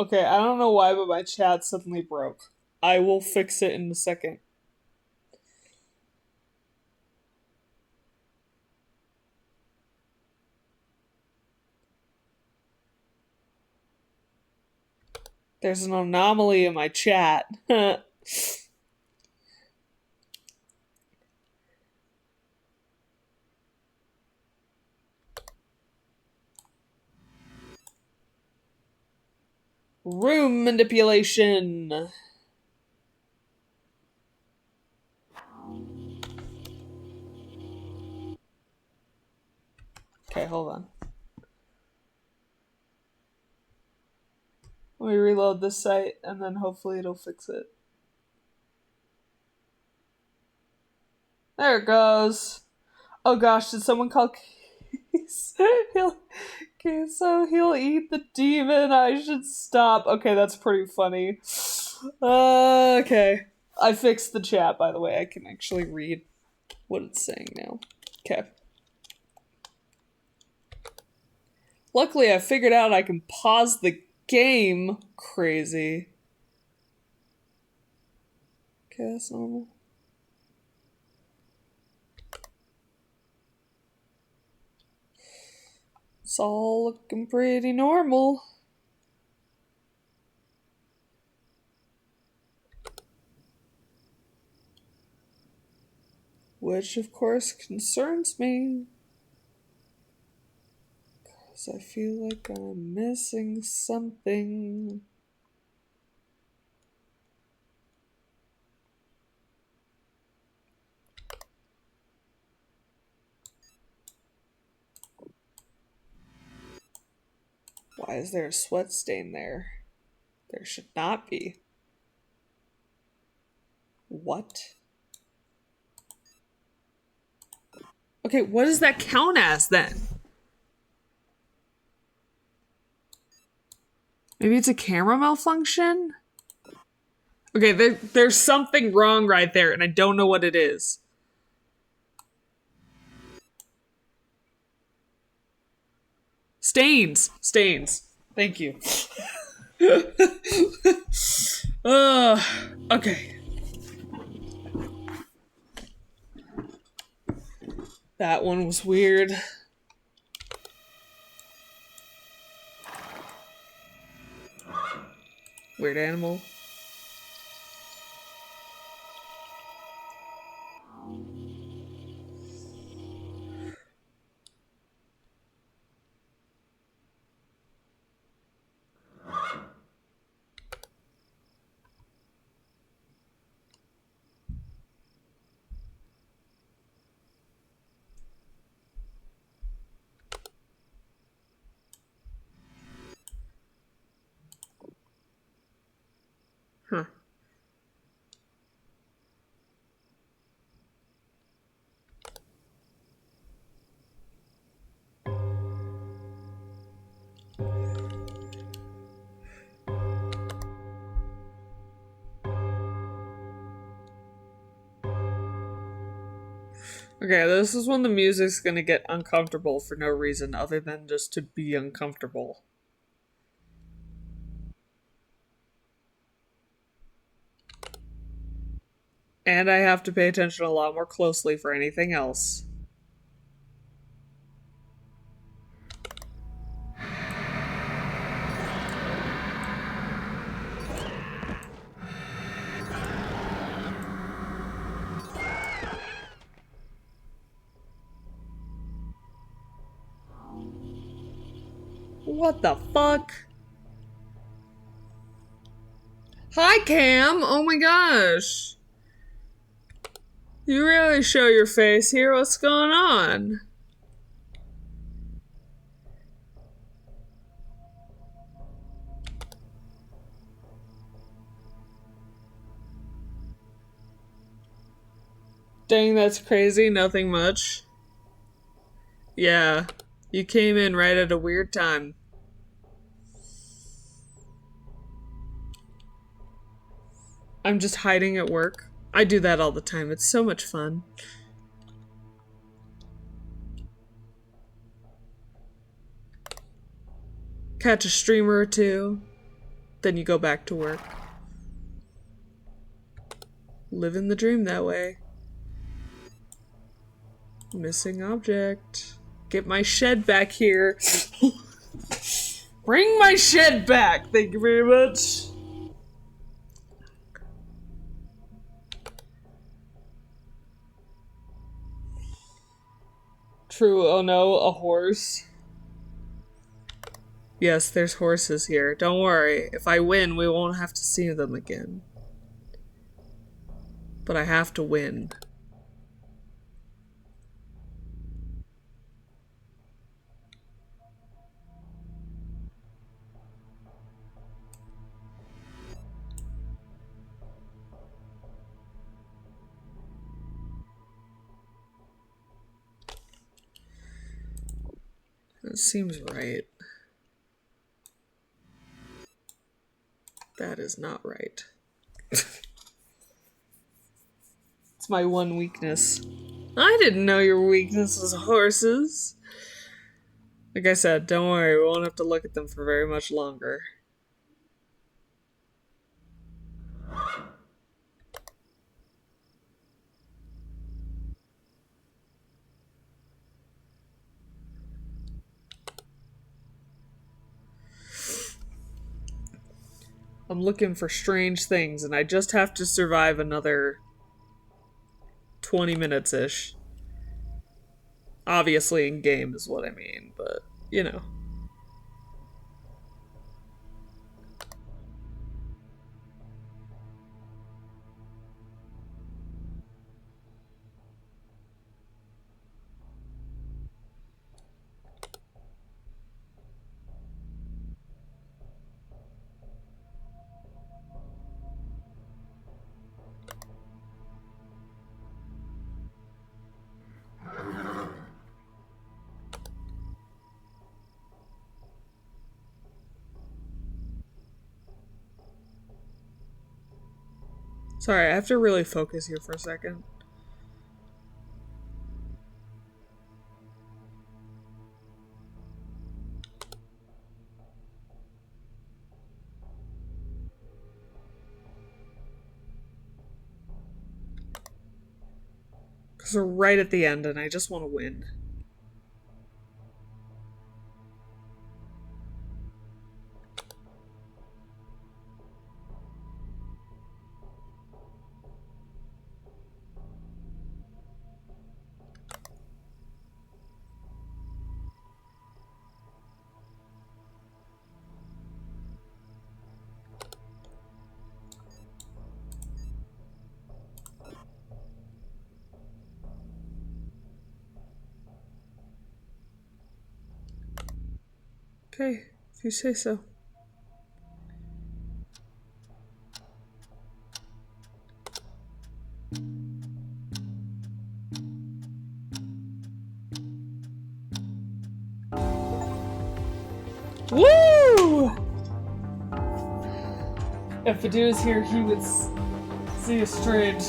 Okay, I don't know why, but my chat suddenly broke. I will fix it in a second. There's an anomaly in my chat. Room manipulation. Okay, hold on. Let me reload this site and then hopefully it'll fix it. There it goes. Oh gosh, did someone call Case? Okay, so he'll eat the demon. I should stop. Okay, that's pretty funny. Okay. I fixed the chat, by the way. I can actually read what it's saying now. Okay. Luckily, I figured out I can pause the game. Crazy. Okay, that's normal. It's all looking pretty normal. Which, of course, concerns me. Because I feel like I'm missing something. Why is there a sweat stain there? There should not be. What? Okay, what does that count as then? Maybe it's a camera malfunction? Okay, there's something wrong right there, and I don't know what it is. Stains. Stains. Thank you. Okay. That one was weird. Weird animal. Huh. Okay, this is when the music's gonna get uncomfortable for no reason other than just to be uncomfortable. And I have to pay attention a lot more closely for anything else. What the fuck? Hi, Cam! Oh my gosh! You really show your face here. What's going on? Dang, that's crazy. Nothing much. Yeah, you came in right at a weird time. I'm just hiding at work. I do that all the time. It's so much fun. Catch a streamer or two. Then you go back to work. Living the dream that way. Missing object. Get my shed back here. Bring my shed back. Thank you very much. True. Oh no, a horse. Yes, there's horses here. Don't worry. If I win, we won't have to see them again. But I have to win. That seems right. That is not right. It's my one weakness. I didn't know your weakness was horses. Like I said, don't worry, we won't have to look at them for very much longer. I'm looking for strange things, and I just have to survive another 20 minutes-ish. Obviously in-game is what I mean, but, you know. Sorry, I have to really focus here for a second. Because we're right at the end and I just want to win. Okay, if you say so. Woo! If Fadu was here, he would see a strange.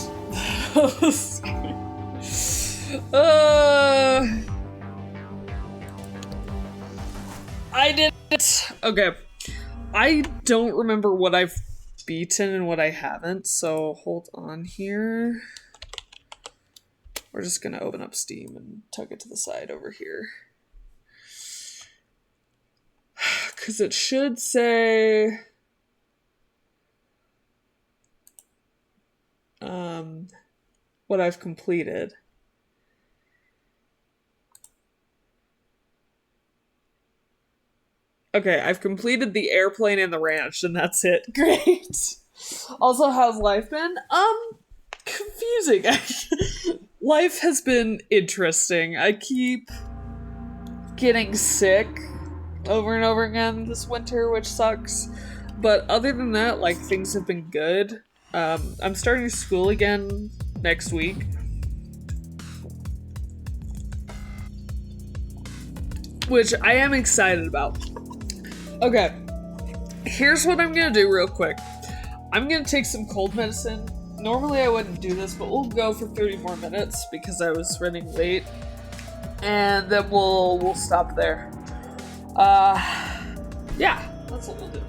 I did it. Okay. I don't remember what I've beaten and what I haven't, so hold on here. We're just gonna open up Steam and tuck it to the side over here. Because it should say... what I've completed. Okay, I've completed the airplane and the ranch, and that's it. Great. Also, how's life been? Confusing. Life has been interesting. I keep getting sick over and over again this winter, which sucks. But other than that, like, things have been good. I'm starting school again next week. Which I am excited about. Okay, here's what I'm gonna do real quick. I'm gonna take some cold medicine. Normally I wouldn't do this, but we'll go for 30 more minutes because I was running late. And then we'll stop there. Yeah, that's what we'll do.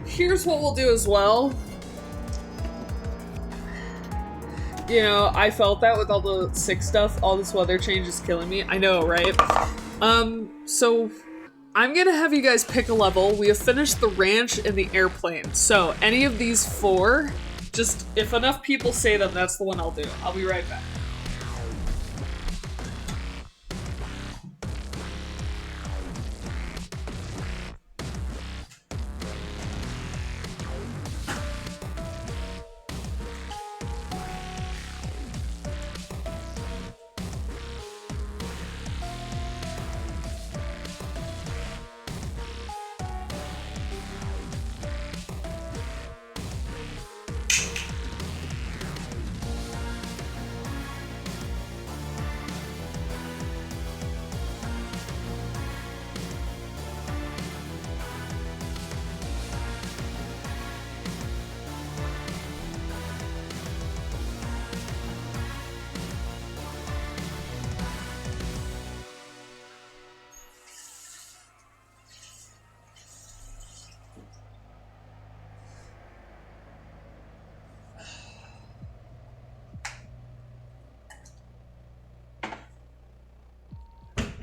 Here's what we'll do as well. You know, I felt that with all the sick stuff, all this weather change is killing me. I know, right? So I'm gonna have you guys pick a level. We have finished the ranch and the airplane. So any of these four, just if enough people say them, that's the one I'll do. I'll be right back.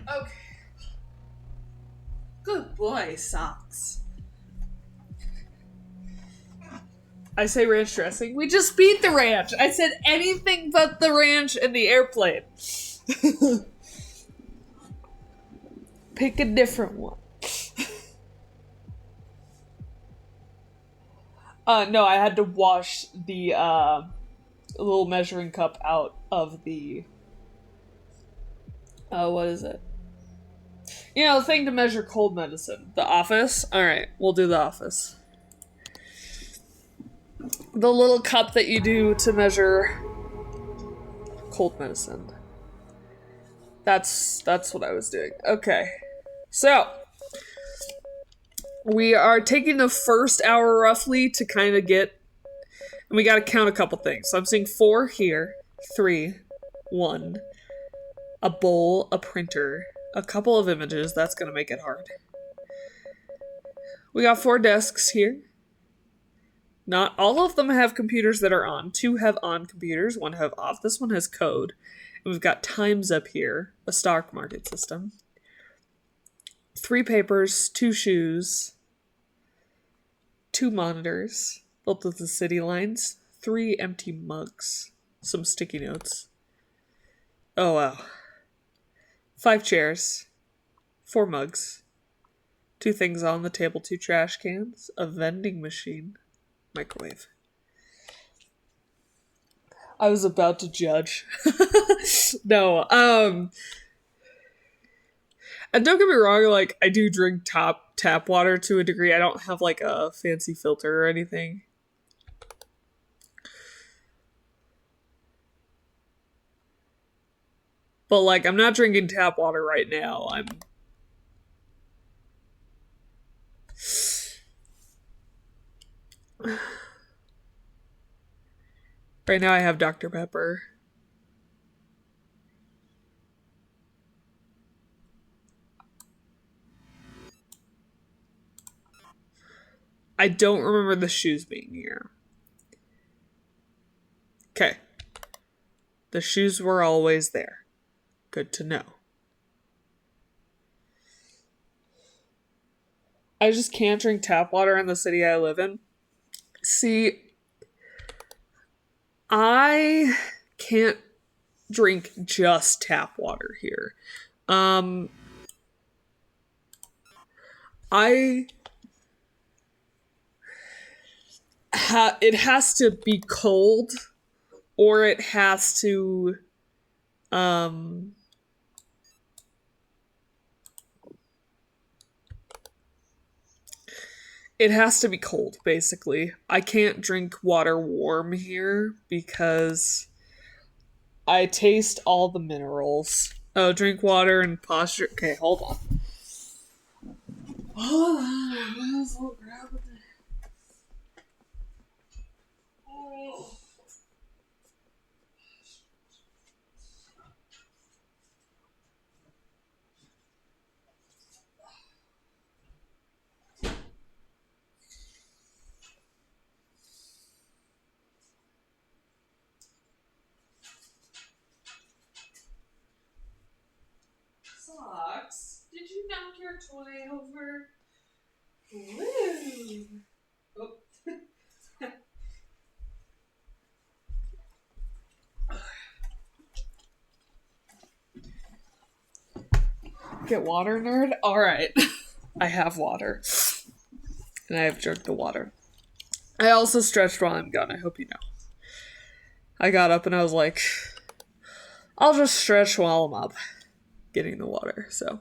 Okay. Good boy, Socks. I say ranch dressing. We just beat the ranch. I said anything but the ranch and the airplane. Pick a different one. No, I had to wash the little measuring cup out of the what is it? You know, the thing to measure cold medicine. The office? Alright, we'll do the office. The little cup that you do to measure cold medicine. That's what I was doing. Okay. So, we are taking the first hour roughly to kind of get... And we gotta count a couple things. So I'm seeing 4 here. 3. 1. A bowl, a printer, a couple of images. That's gonna make it hard. We got 4 desks here. Not all of them have computers that are on. 2 have on computers, 1 have off. This one has code. And we've got times up here, a stock market system. 3 papers, 2 shoes, 2 monitors, both with the city lines, 3 empty mugs, some sticky notes. Oh wow. 5 chairs, 4 mugs, 2 things on the table, 2 trash cans, a vending machine, microwave. I was about to judge. No, and don't get me wrong, like, I do drink tap water to a degree. I don't have, like, a fancy filter or anything. But, like, I'm not drinking tap water right now. Right now I have Dr. Pepper. I don't remember the shoes being here. Okay. The shoes were always there. Good to know. I just can't drink tap water in the city I live in. See, I can't drink just tap water here. I it has to be cold, or it has to um it has to be cold, basically. I can't drink water warm here because I taste all the minerals. Oh, drink water and posture. Okay, hold on. Hold on. I might as well grab it. Oh. Socks, did you knock your toy over? Woo! Oh. Get water, nerd? Alright. I have water. And I have drunk the water. I also stretched while I'm gone, I hope you know. I got up and I was like, I'll just stretch while I'm up getting the water, so.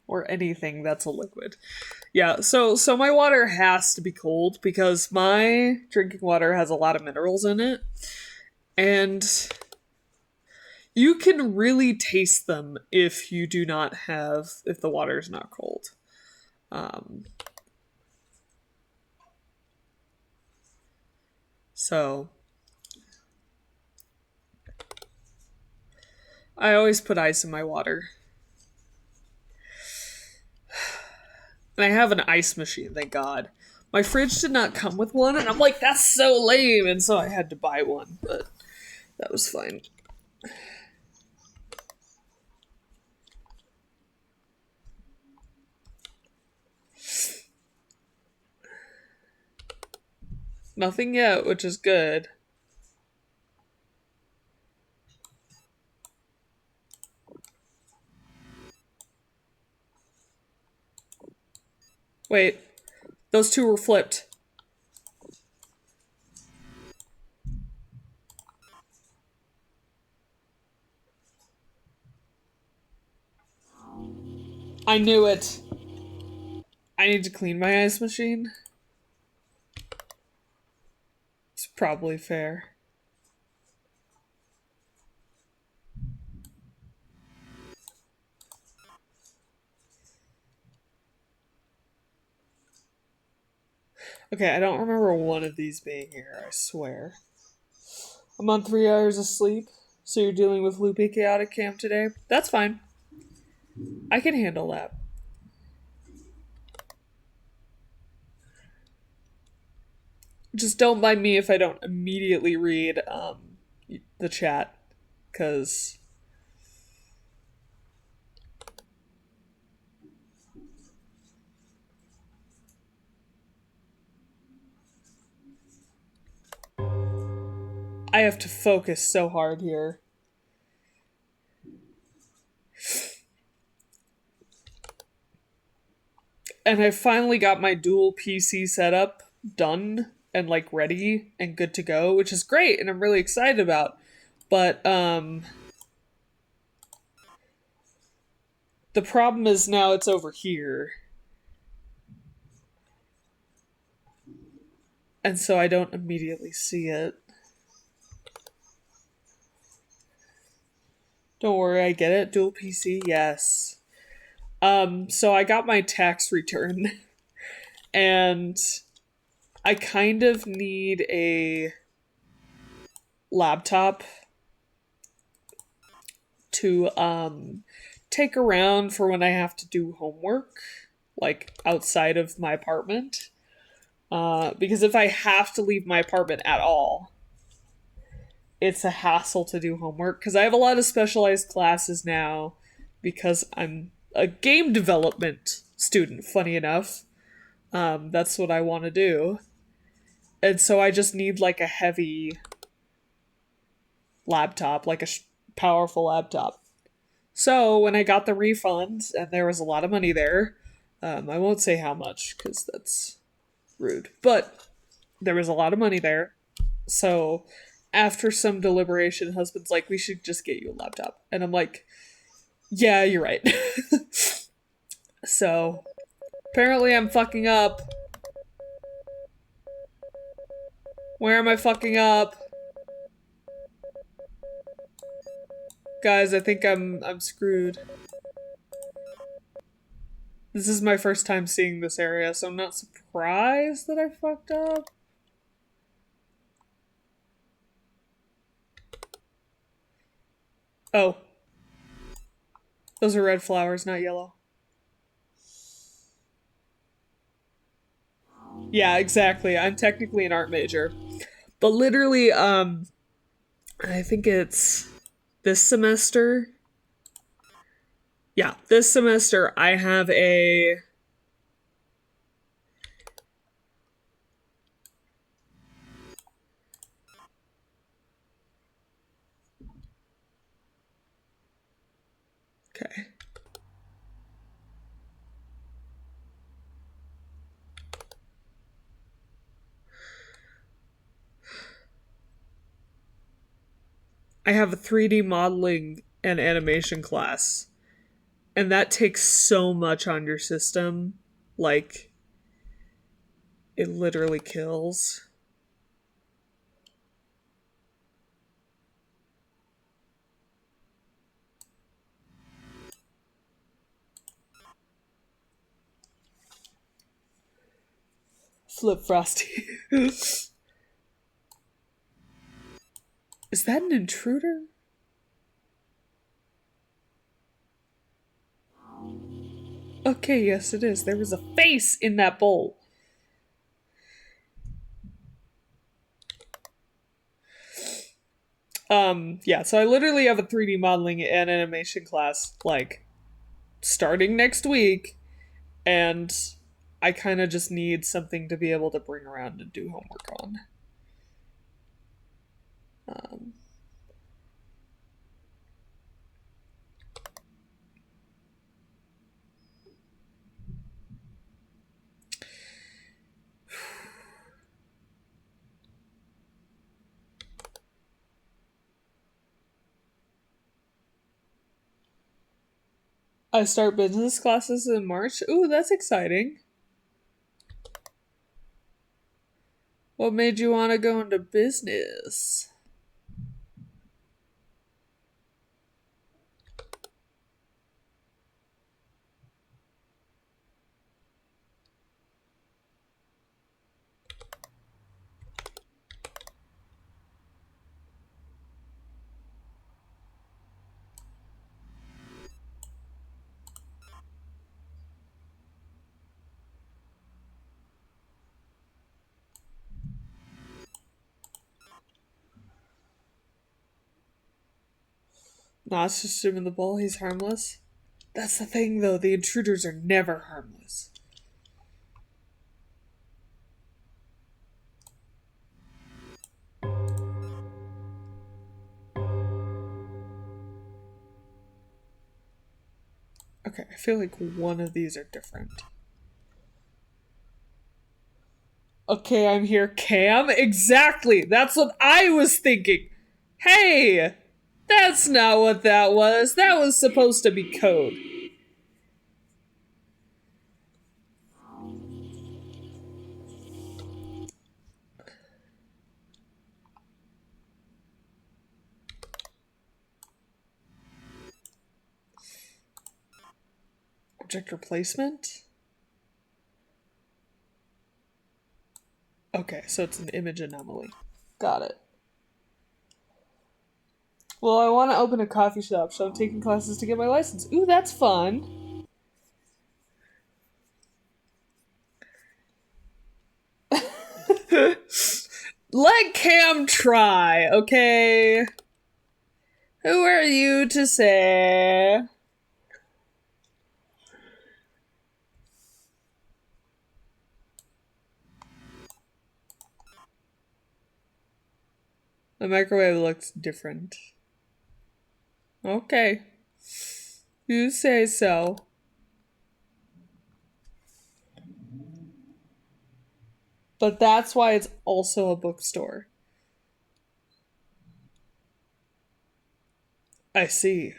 Or anything that's a liquid. Yeah, so my water has to be cold because my drinking water has a lot of minerals in it. And you can really taste them if the water is not cold. So I always put ice in my water. And I have an ice machine, thank God. My fridge did not come with one, and I'm like, that's so lame, and so I had to buy one, but that was fine. Nothing yet, which is good. Wait, those two were flipped. I knew it. I need to clean my ice machine. It's probably fair. Okay, I don't remember one of these being here, I swear. I'm on 3 hours of sleep, so you're dealing with loopy chaotic camp today? That's fine. I can handle that. Just don't mind me if I don't immediately read the chat, because I have to focus so hard here. And I finally got my dual PC setup done and like ready and good to go, which is great and I'm really excited about. But the problem is now it's over here. And so I don't immediately see it. Don't worry, I get it. Dual PC, yes. So I got my tax return and I kind of need a laptop to take around for when I have to do homework, like outside of my apartment. Because if I have to leave my apartment at all, it's a hassle to do homework. Because I have a lot of specialized classes now because I'm a game development student, funny enough. That's what I want to do. And so I just need like a heavy laptop, like a powerful laptop. So when I got the refund, and there was a lot of money there, I won't say how much because that's rude, but there was a lot of money there. So after some deliberation, husband's like, we should just get you a laptop. And I'm like, yeah, you're right. So apparently I'm fucking up. Where am I fucking up? Guys, I think I'm screwed. This is my first time seeing this area, so I'm not surprised that I fucked up. Oh. Those are red flowers, not yellow. Yeah, exactly. I'm technically an art major. But literally, I think it's this semester. Yeah, this semester I have a okay. I have a 3D modeling and animation class. And that takes so much on your system. Like, it literally kills. Flip Frosty. Is that an intruder? Okay, yes it is. There was a face in that bowl. Yeah, so I literally have a 3D modeling and animation class, like, starting next week, and I kind of just need something to be able to bring around and do homework on. Um, I start business classes in March. Ooh, that's exciting. What made you want to go into business? Nah, it's just him in the bowl. He's harmless. That's the thing, though. The intruders are never harmless. Okay, I feel like one of these are different. Okay, I'm here. Cam? Exactly! That's what I was thinking! Hey! That's not what that was. That was supposed to be code. Object replacement? Okay, so it's an image anomaly. Got it. Well, I want to open a coffee shop, so I'm taking classes to get my license. Ooh, that's fun. Let Cam try, okay? Who are you to say? The microwave looks different. Okay. You say so. But that's why it's also a bookstore. I see.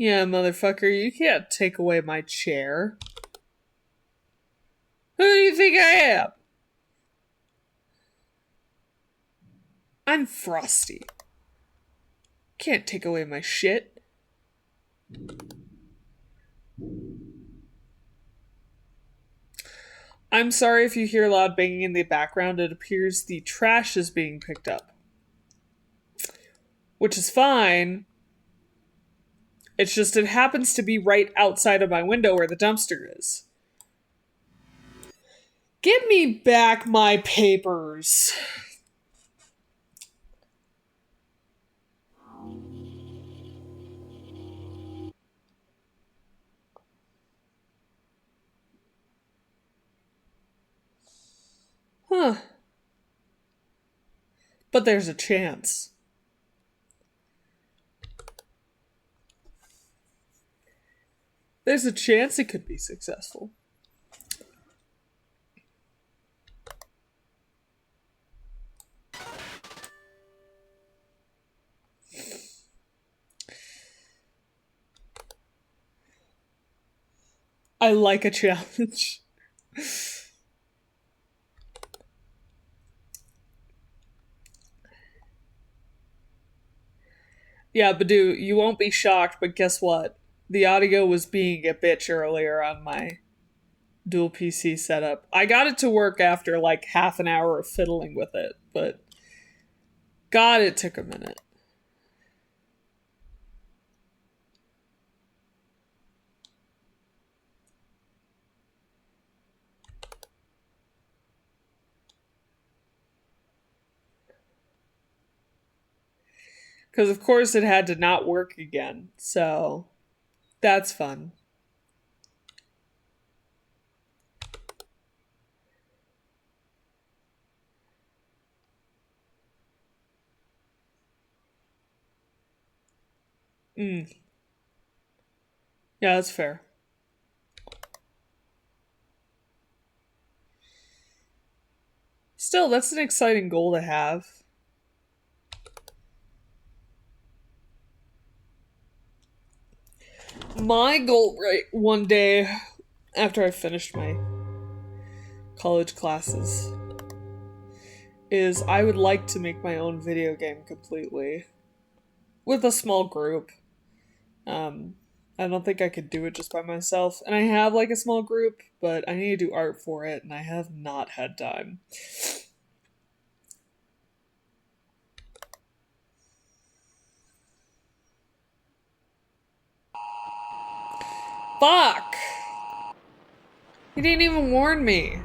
Yeah, motherfucker, you can't take away my chair. Who do you think I am? I'm Frosty. Can't take away my shit. I'm sorry if you hear loud banging in the background. It appears the trash is being picked up. Which is fine. It's just it happens to be right outside of my window where the dumpster is. Give me back my papers. Huh. But there's a chance. There's a chance it could be successful. I like a challenge. Yeah, Badoo, you won't be shocked, but guess what? The audio was being a bitch earlier on my dual PC setup. I got it to work after like half an hour of fiddling with it, but God, it took a minute. Because, of course, it had to not work again. So, that's fun. Yeah, that's fair. Still, that's an exciting goal to have. My goal, right, one day after I finished my college classes, is I would like to make my own video game completely. With a small group. I don't think I could do it just by myself. And I have like a small group, but I need to do art for it, and I have not had time. Fuck! He didn't even warn me.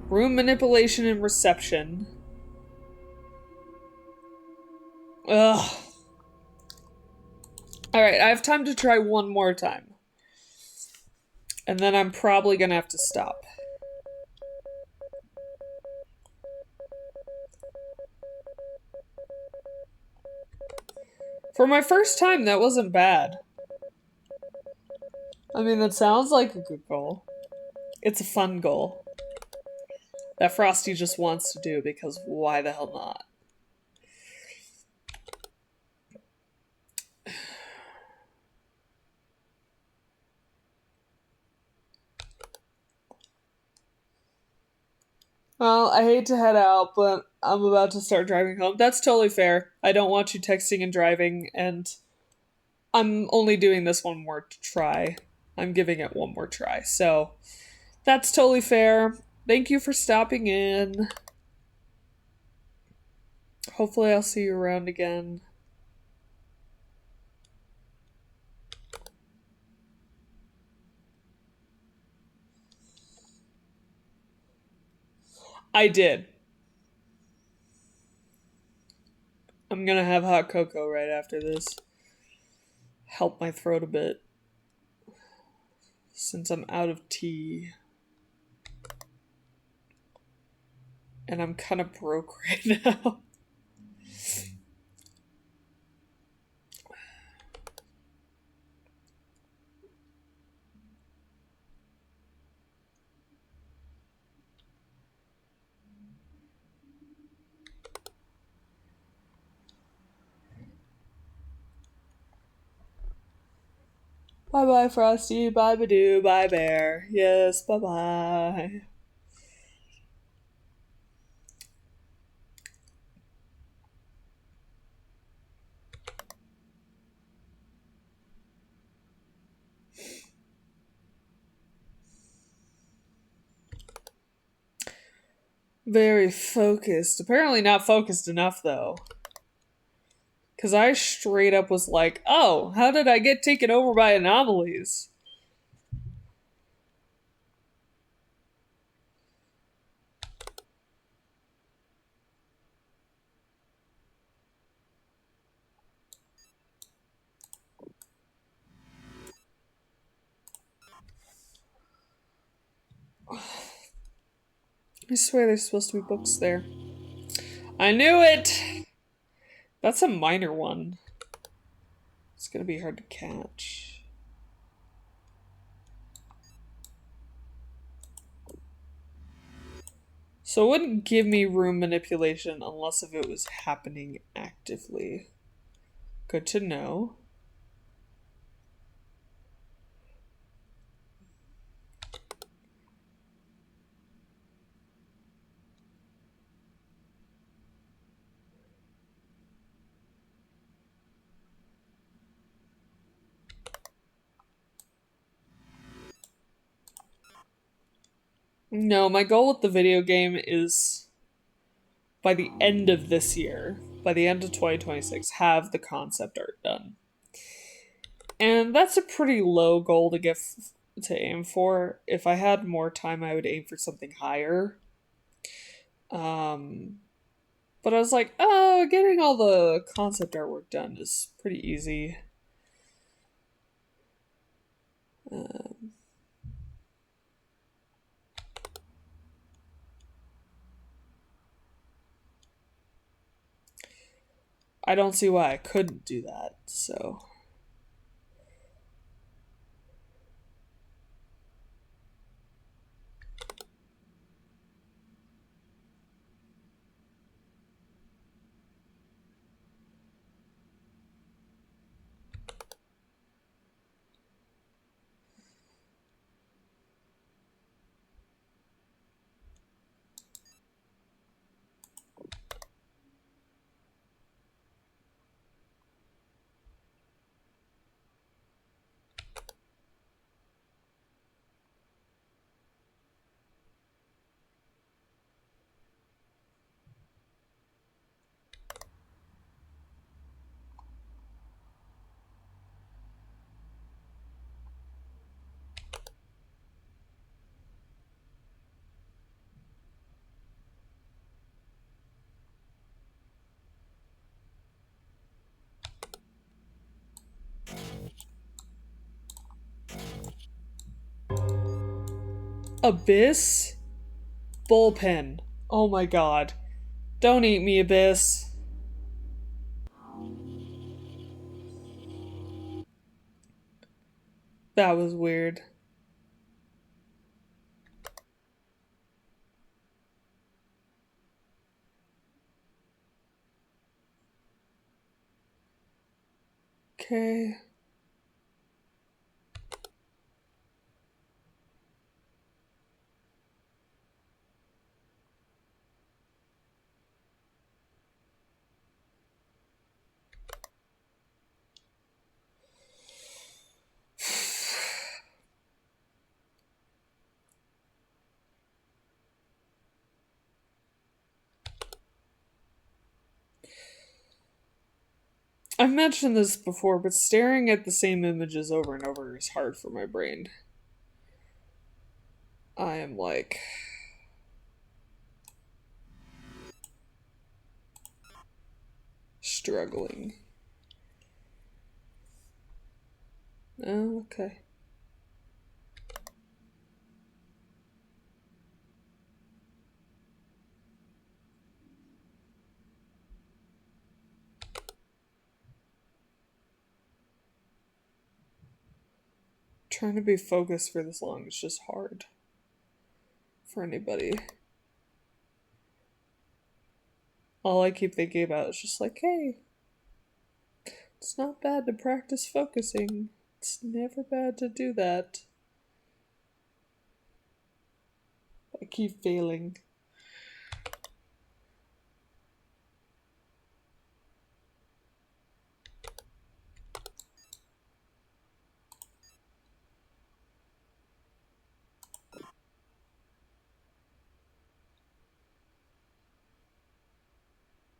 Room manipulation and reception. Ugh. Alright, I have time to try one more time. And then I'm probably gonna have to stop. For my first time, that wasn't bad. I mean, that sounds like a good goal. It's a fun goal. That Frosty just wants to do because why the hell not? Well, I hate to head out, but I'm about to start driving home. That's totally fair. I don't want you texting and driving, and I'm only doing this one more try. I'm giving it one more try. So that's totally fair. Thank you for stopping in. Hopefully I'll see you around again. I did. I'm gonna have hot cocoa right after this. Help my throat a bit. Since I'm out of tea. And I'm kind of broke right now. Bye-bye, Frosty. Bye, Badoo. Bye, Bear. Yes, bye-bye. Very focused. Apparently not focused enough, though. Because I straight up was like, oh, how did I get taken over by anomalies? I swear there's supposed to be books there. I knew it! That's a minor one. It's gonna be hard to catch. So it wouldn't give me room manipulation unless if it was happening actively. Good to know. No, my goal with the video game is by the end of this year, by the end of 2026, have the concept art done. And that's a pretty low goal to get to aim for. If I had more time, I would aim for something higher. But I was like, oh, getting all the concept artwork done is pretty easy. I don't see why I couldn't do that, so. Abyss? Bullpen. Oh my god. Don't eat me, Abyss. That was weird. Okay. I've mentioned this before, but staring at the same images over and over is hard for my brain. I am like struggling. Oh, okay. Trying to be focused for this long is just hard for anybody. All I keep thinking about is just like, hey, it's not bad to practice focusing. It's never bad to do that. I keep failing.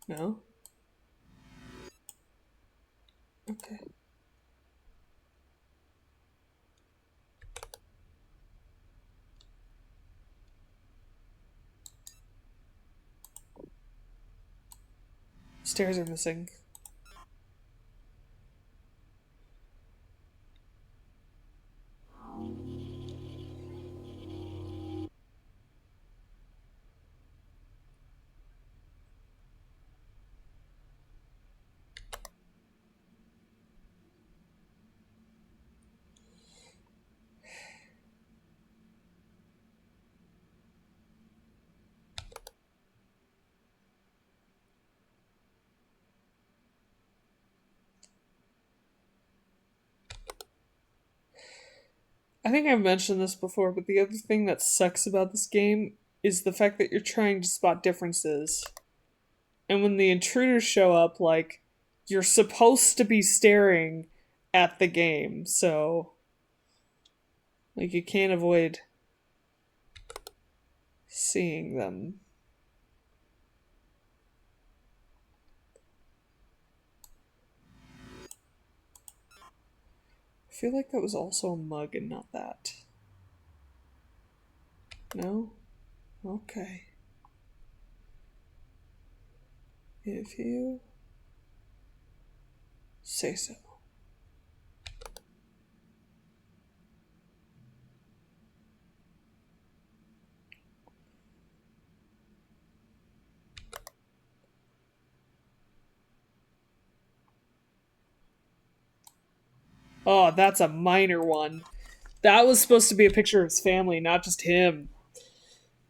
No? Okay. Stairs are missing. I think I've mentioned this before, but the other thing that sucks about this game is the fact that you're trying to spot differences. And when the intruders show up, like, you're supposed to be staring at the game, so. Like, you can't avoid seeing them. I feel like that was also a mug and not that. No? Okay. If you say so. Oh, that's a minor one. That was supposed to be a picture of his family, not just him.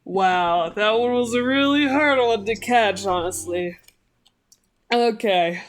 Wow, that one was a really hard one to catch, honestly. Okay.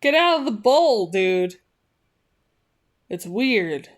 Get out of the bowl, dude. It's weird.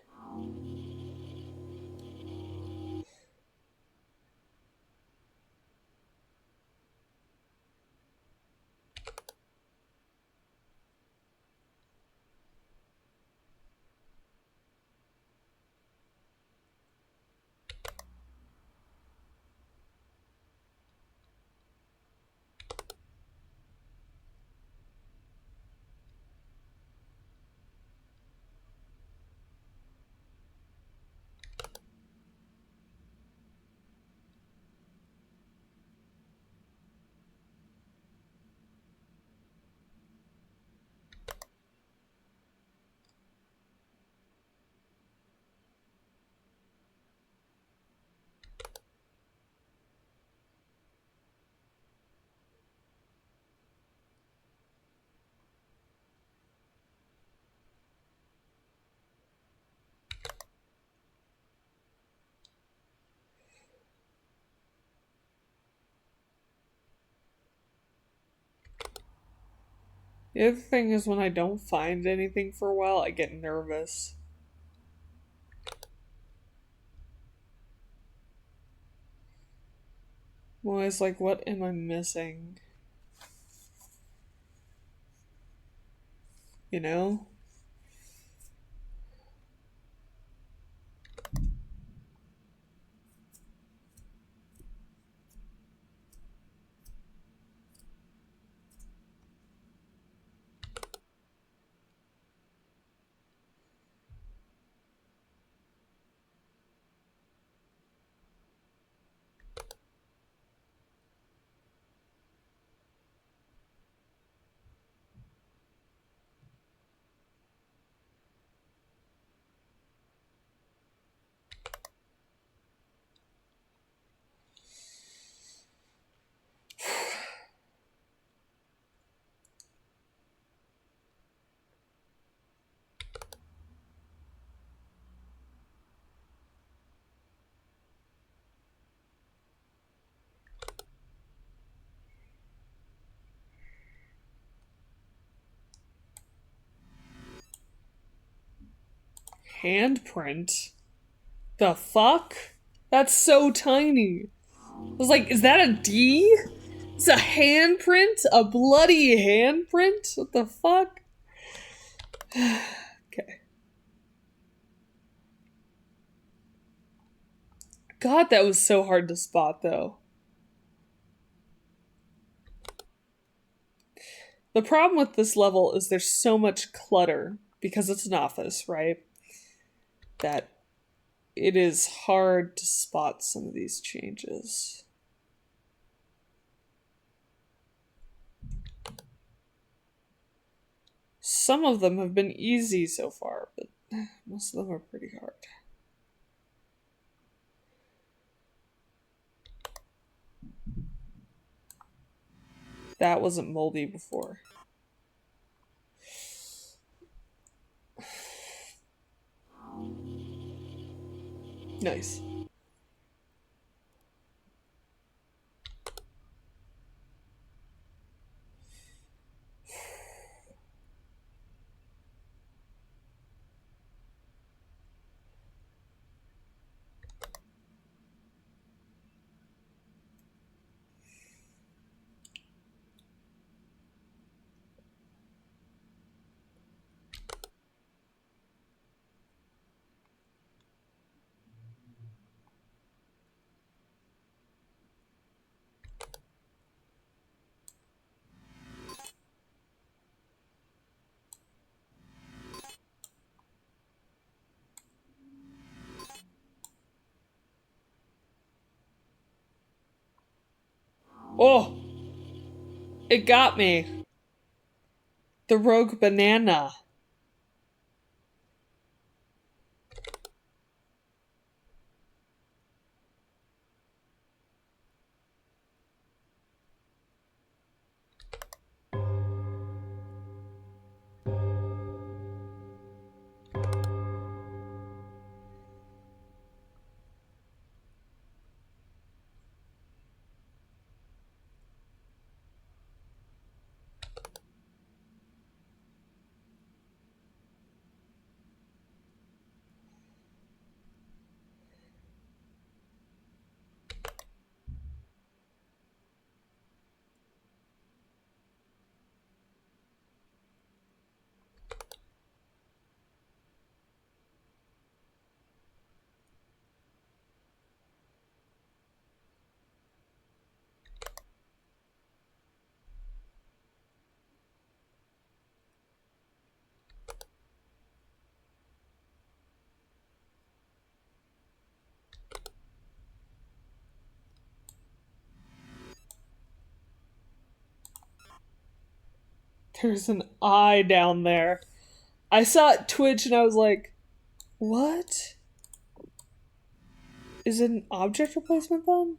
The other thing is when I don't find anything for a while, I get nervous. I'm always like, what am I missing? You know? Handprint? The fuck? That's so tiny. I was like, is that a D? It's a handprint? A bloody handprint? What the fuck? Okay. God, that was so hard to spot, though. The problem with this level is there's so much clutter, because it's an office, right? That it is hard to spot some of these changes. Some of them have been easy so far, but most of them are pretty hard. That wasn't moldy before. Nice. Oh! It got me! The rogue banana. There's an eye down there. I saw it twitch and I was like, what? Is it an object replacement then?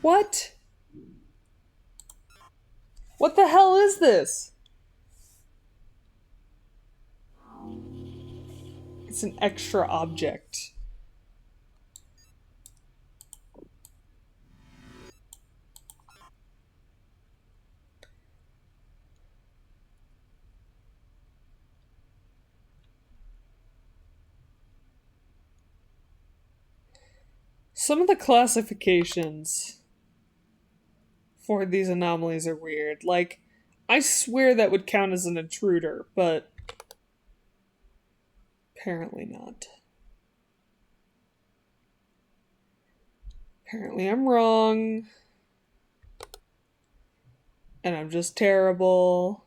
What? What the hell is this? It's an extra object. Some of the classifications for these anomalies are weird. Like, I swear that would count as an intruder, but apparently not. Apparently I'm wrong. And I'm just terrible.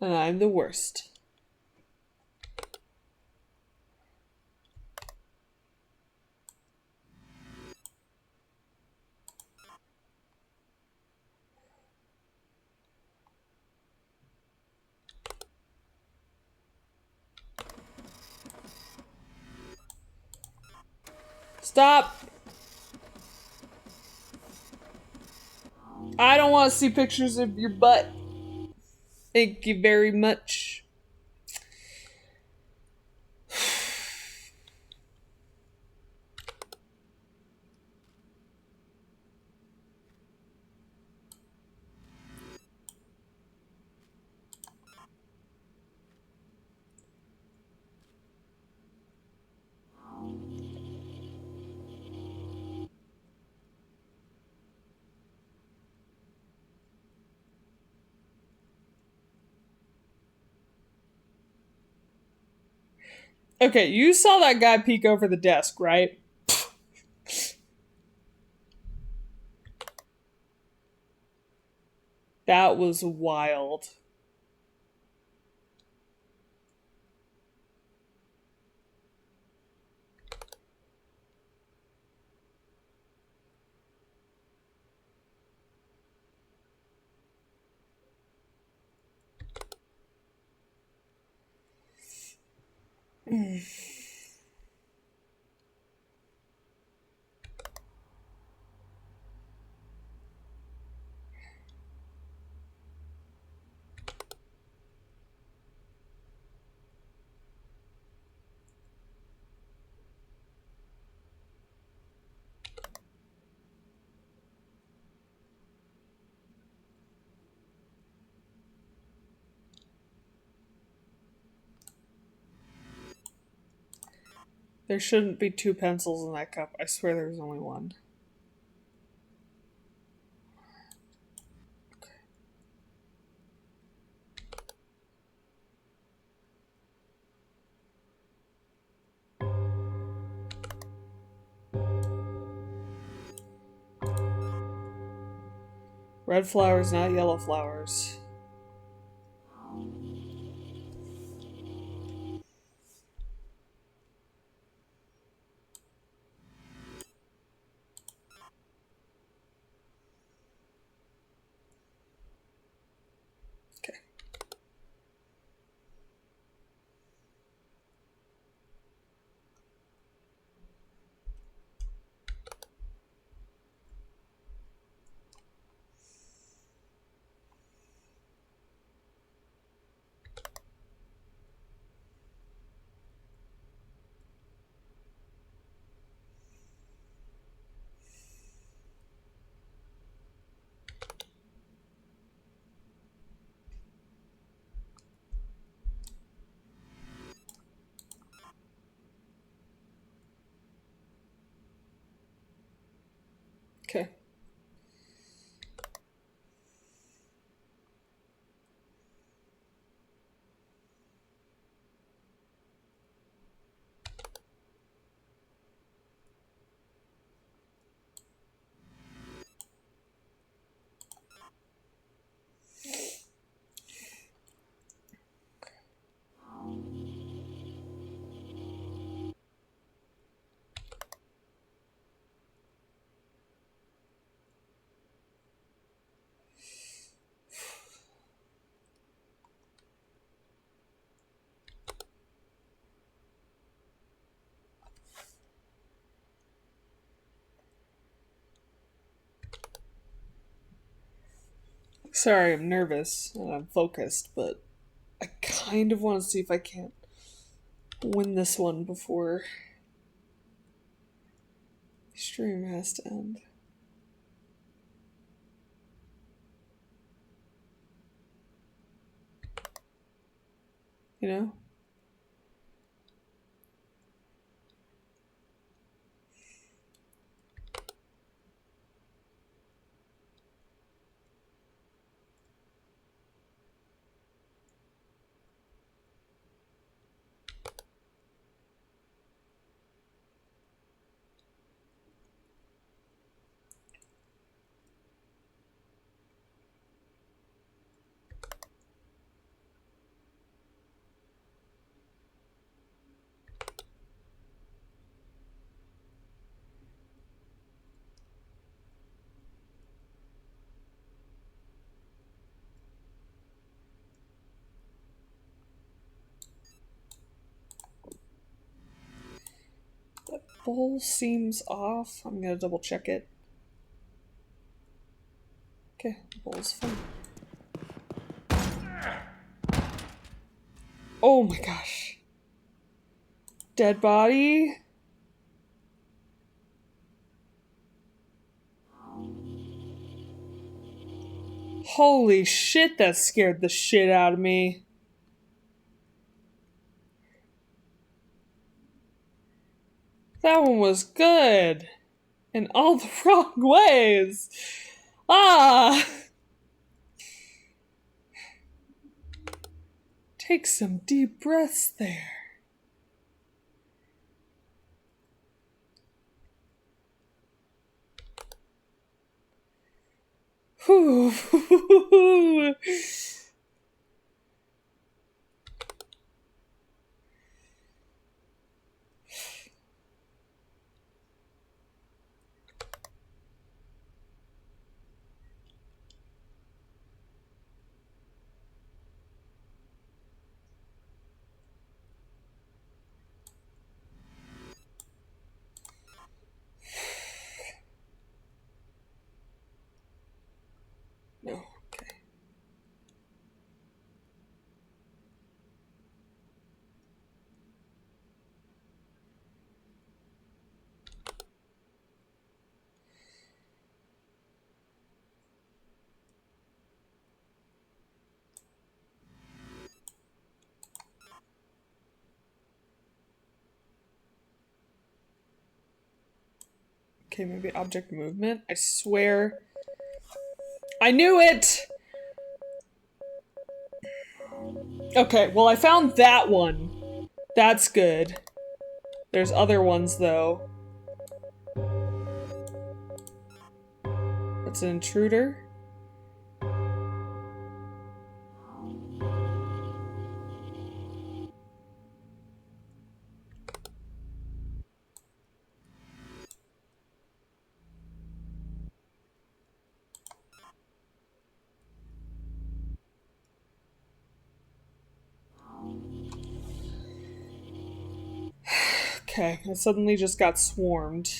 And I'm the worst. Stop! I don't want to see pictures of your butt. Thank you very much. Okay, you saw that guy peek over the desk, right? That was wild. There shouldn't be two pencils in that cup. I swear there's only one. Red flowers, not yellow flowers. Okay. Sorry, I'm nervous and I'm focused, but I kind of want to see if I can't win this one before stream has to end. You know? That bowl seems off. I'm gonna double check it. Okay, the bowl's fine. Oh my gosh. Dead body? Holy shit, that scared the shit out of me. That one was good. In all the wrong ways. Ah! Take some deep breaths there. Whew. No, okay. Okay, maybe object movement. I swear. I knew it! Okay, well I found that one. That's good. There's other ones though. It's an intruder. Okay, I suddenly just got swarmed.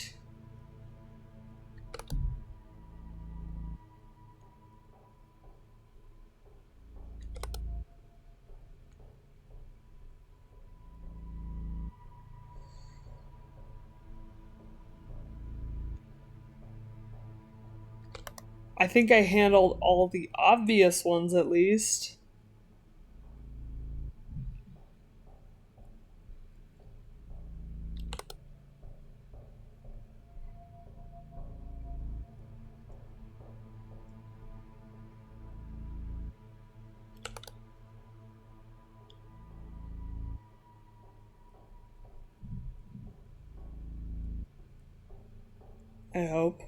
I think I handled all the obvious ones at least. I hope.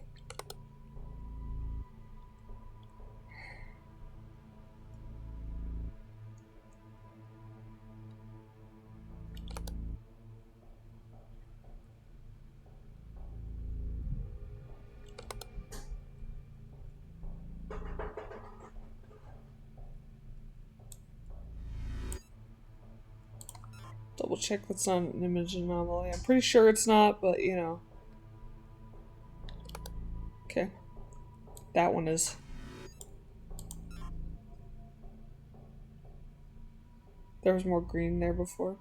Double check that's not an image anomaly. I'm pretty sure it's not, but you know. Okay. That one is. There was more green there before.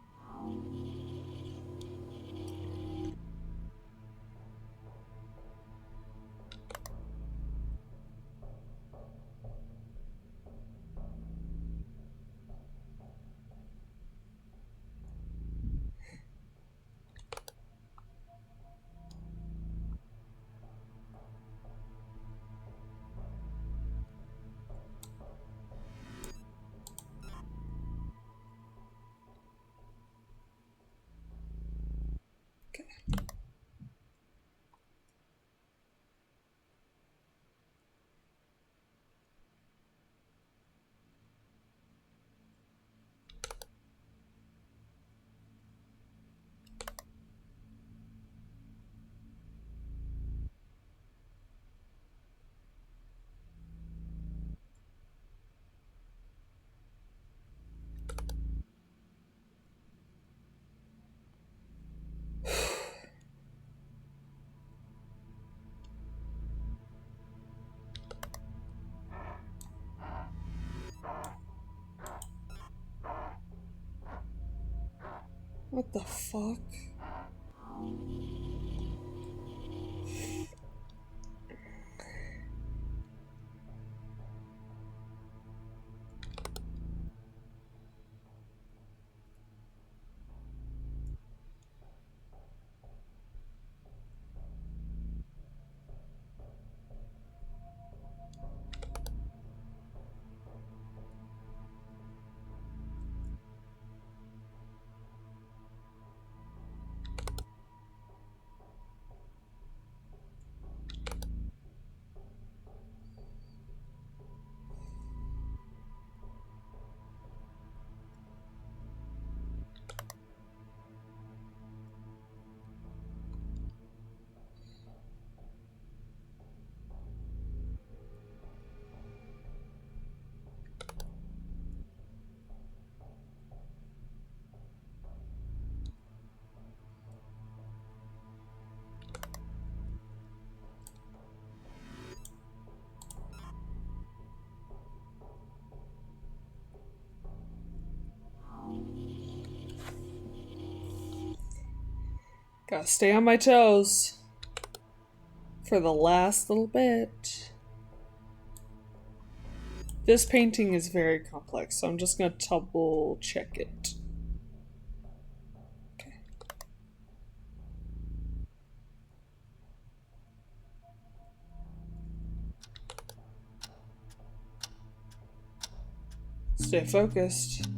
What the fuck? Gotta stay on my toes for the last little bit. This painting is very complex, so I'm just gonna double check it. Okay. Stay focused.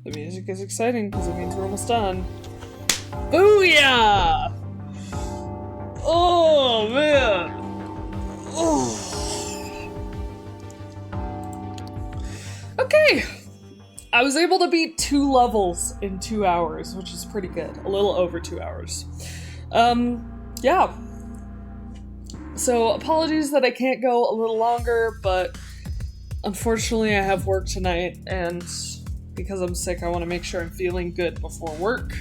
The music is exciting because it means we're almost done. Booyah! Oh, man! Oh. Okay! I was able to beat 2 levels in 2 hours, which is pretty good. A little over 2 hours. Yeah. So, apologies that I can't go a little longer, but unfortunately I have work tonight, and because I'm sick, I want to make sure I'm feeling good before work.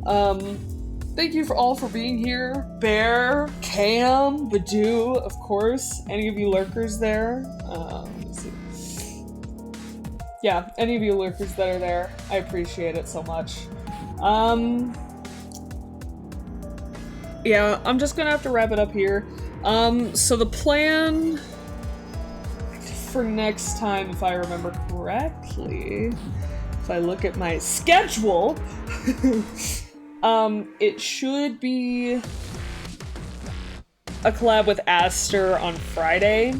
Thank you all for being here. Bear, Cam, Badoo, of course. Any of you lurkers there? Let's see. Yeah, any of you lurkers that are there, I appreciate it so much. Yeah, I'm just gonna have to wrap it up here. So the plan for next time, if I remember correctly, if I look at my schedule, it should be a collab with Aster on Friday.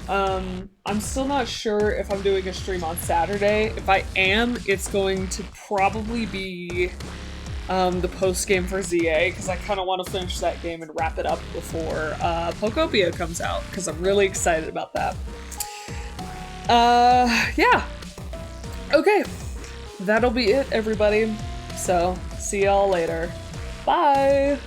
I'm still not sure if I'm doing a stream on Saturday. If I am, it's going to probably be the post game for ZA, because I kind of want to finish that game and wrap it up before Pokopia comes out, because I'm really excited about that. Yeah. Okay. That'll be it, everybody. So, see y'all later. Bye!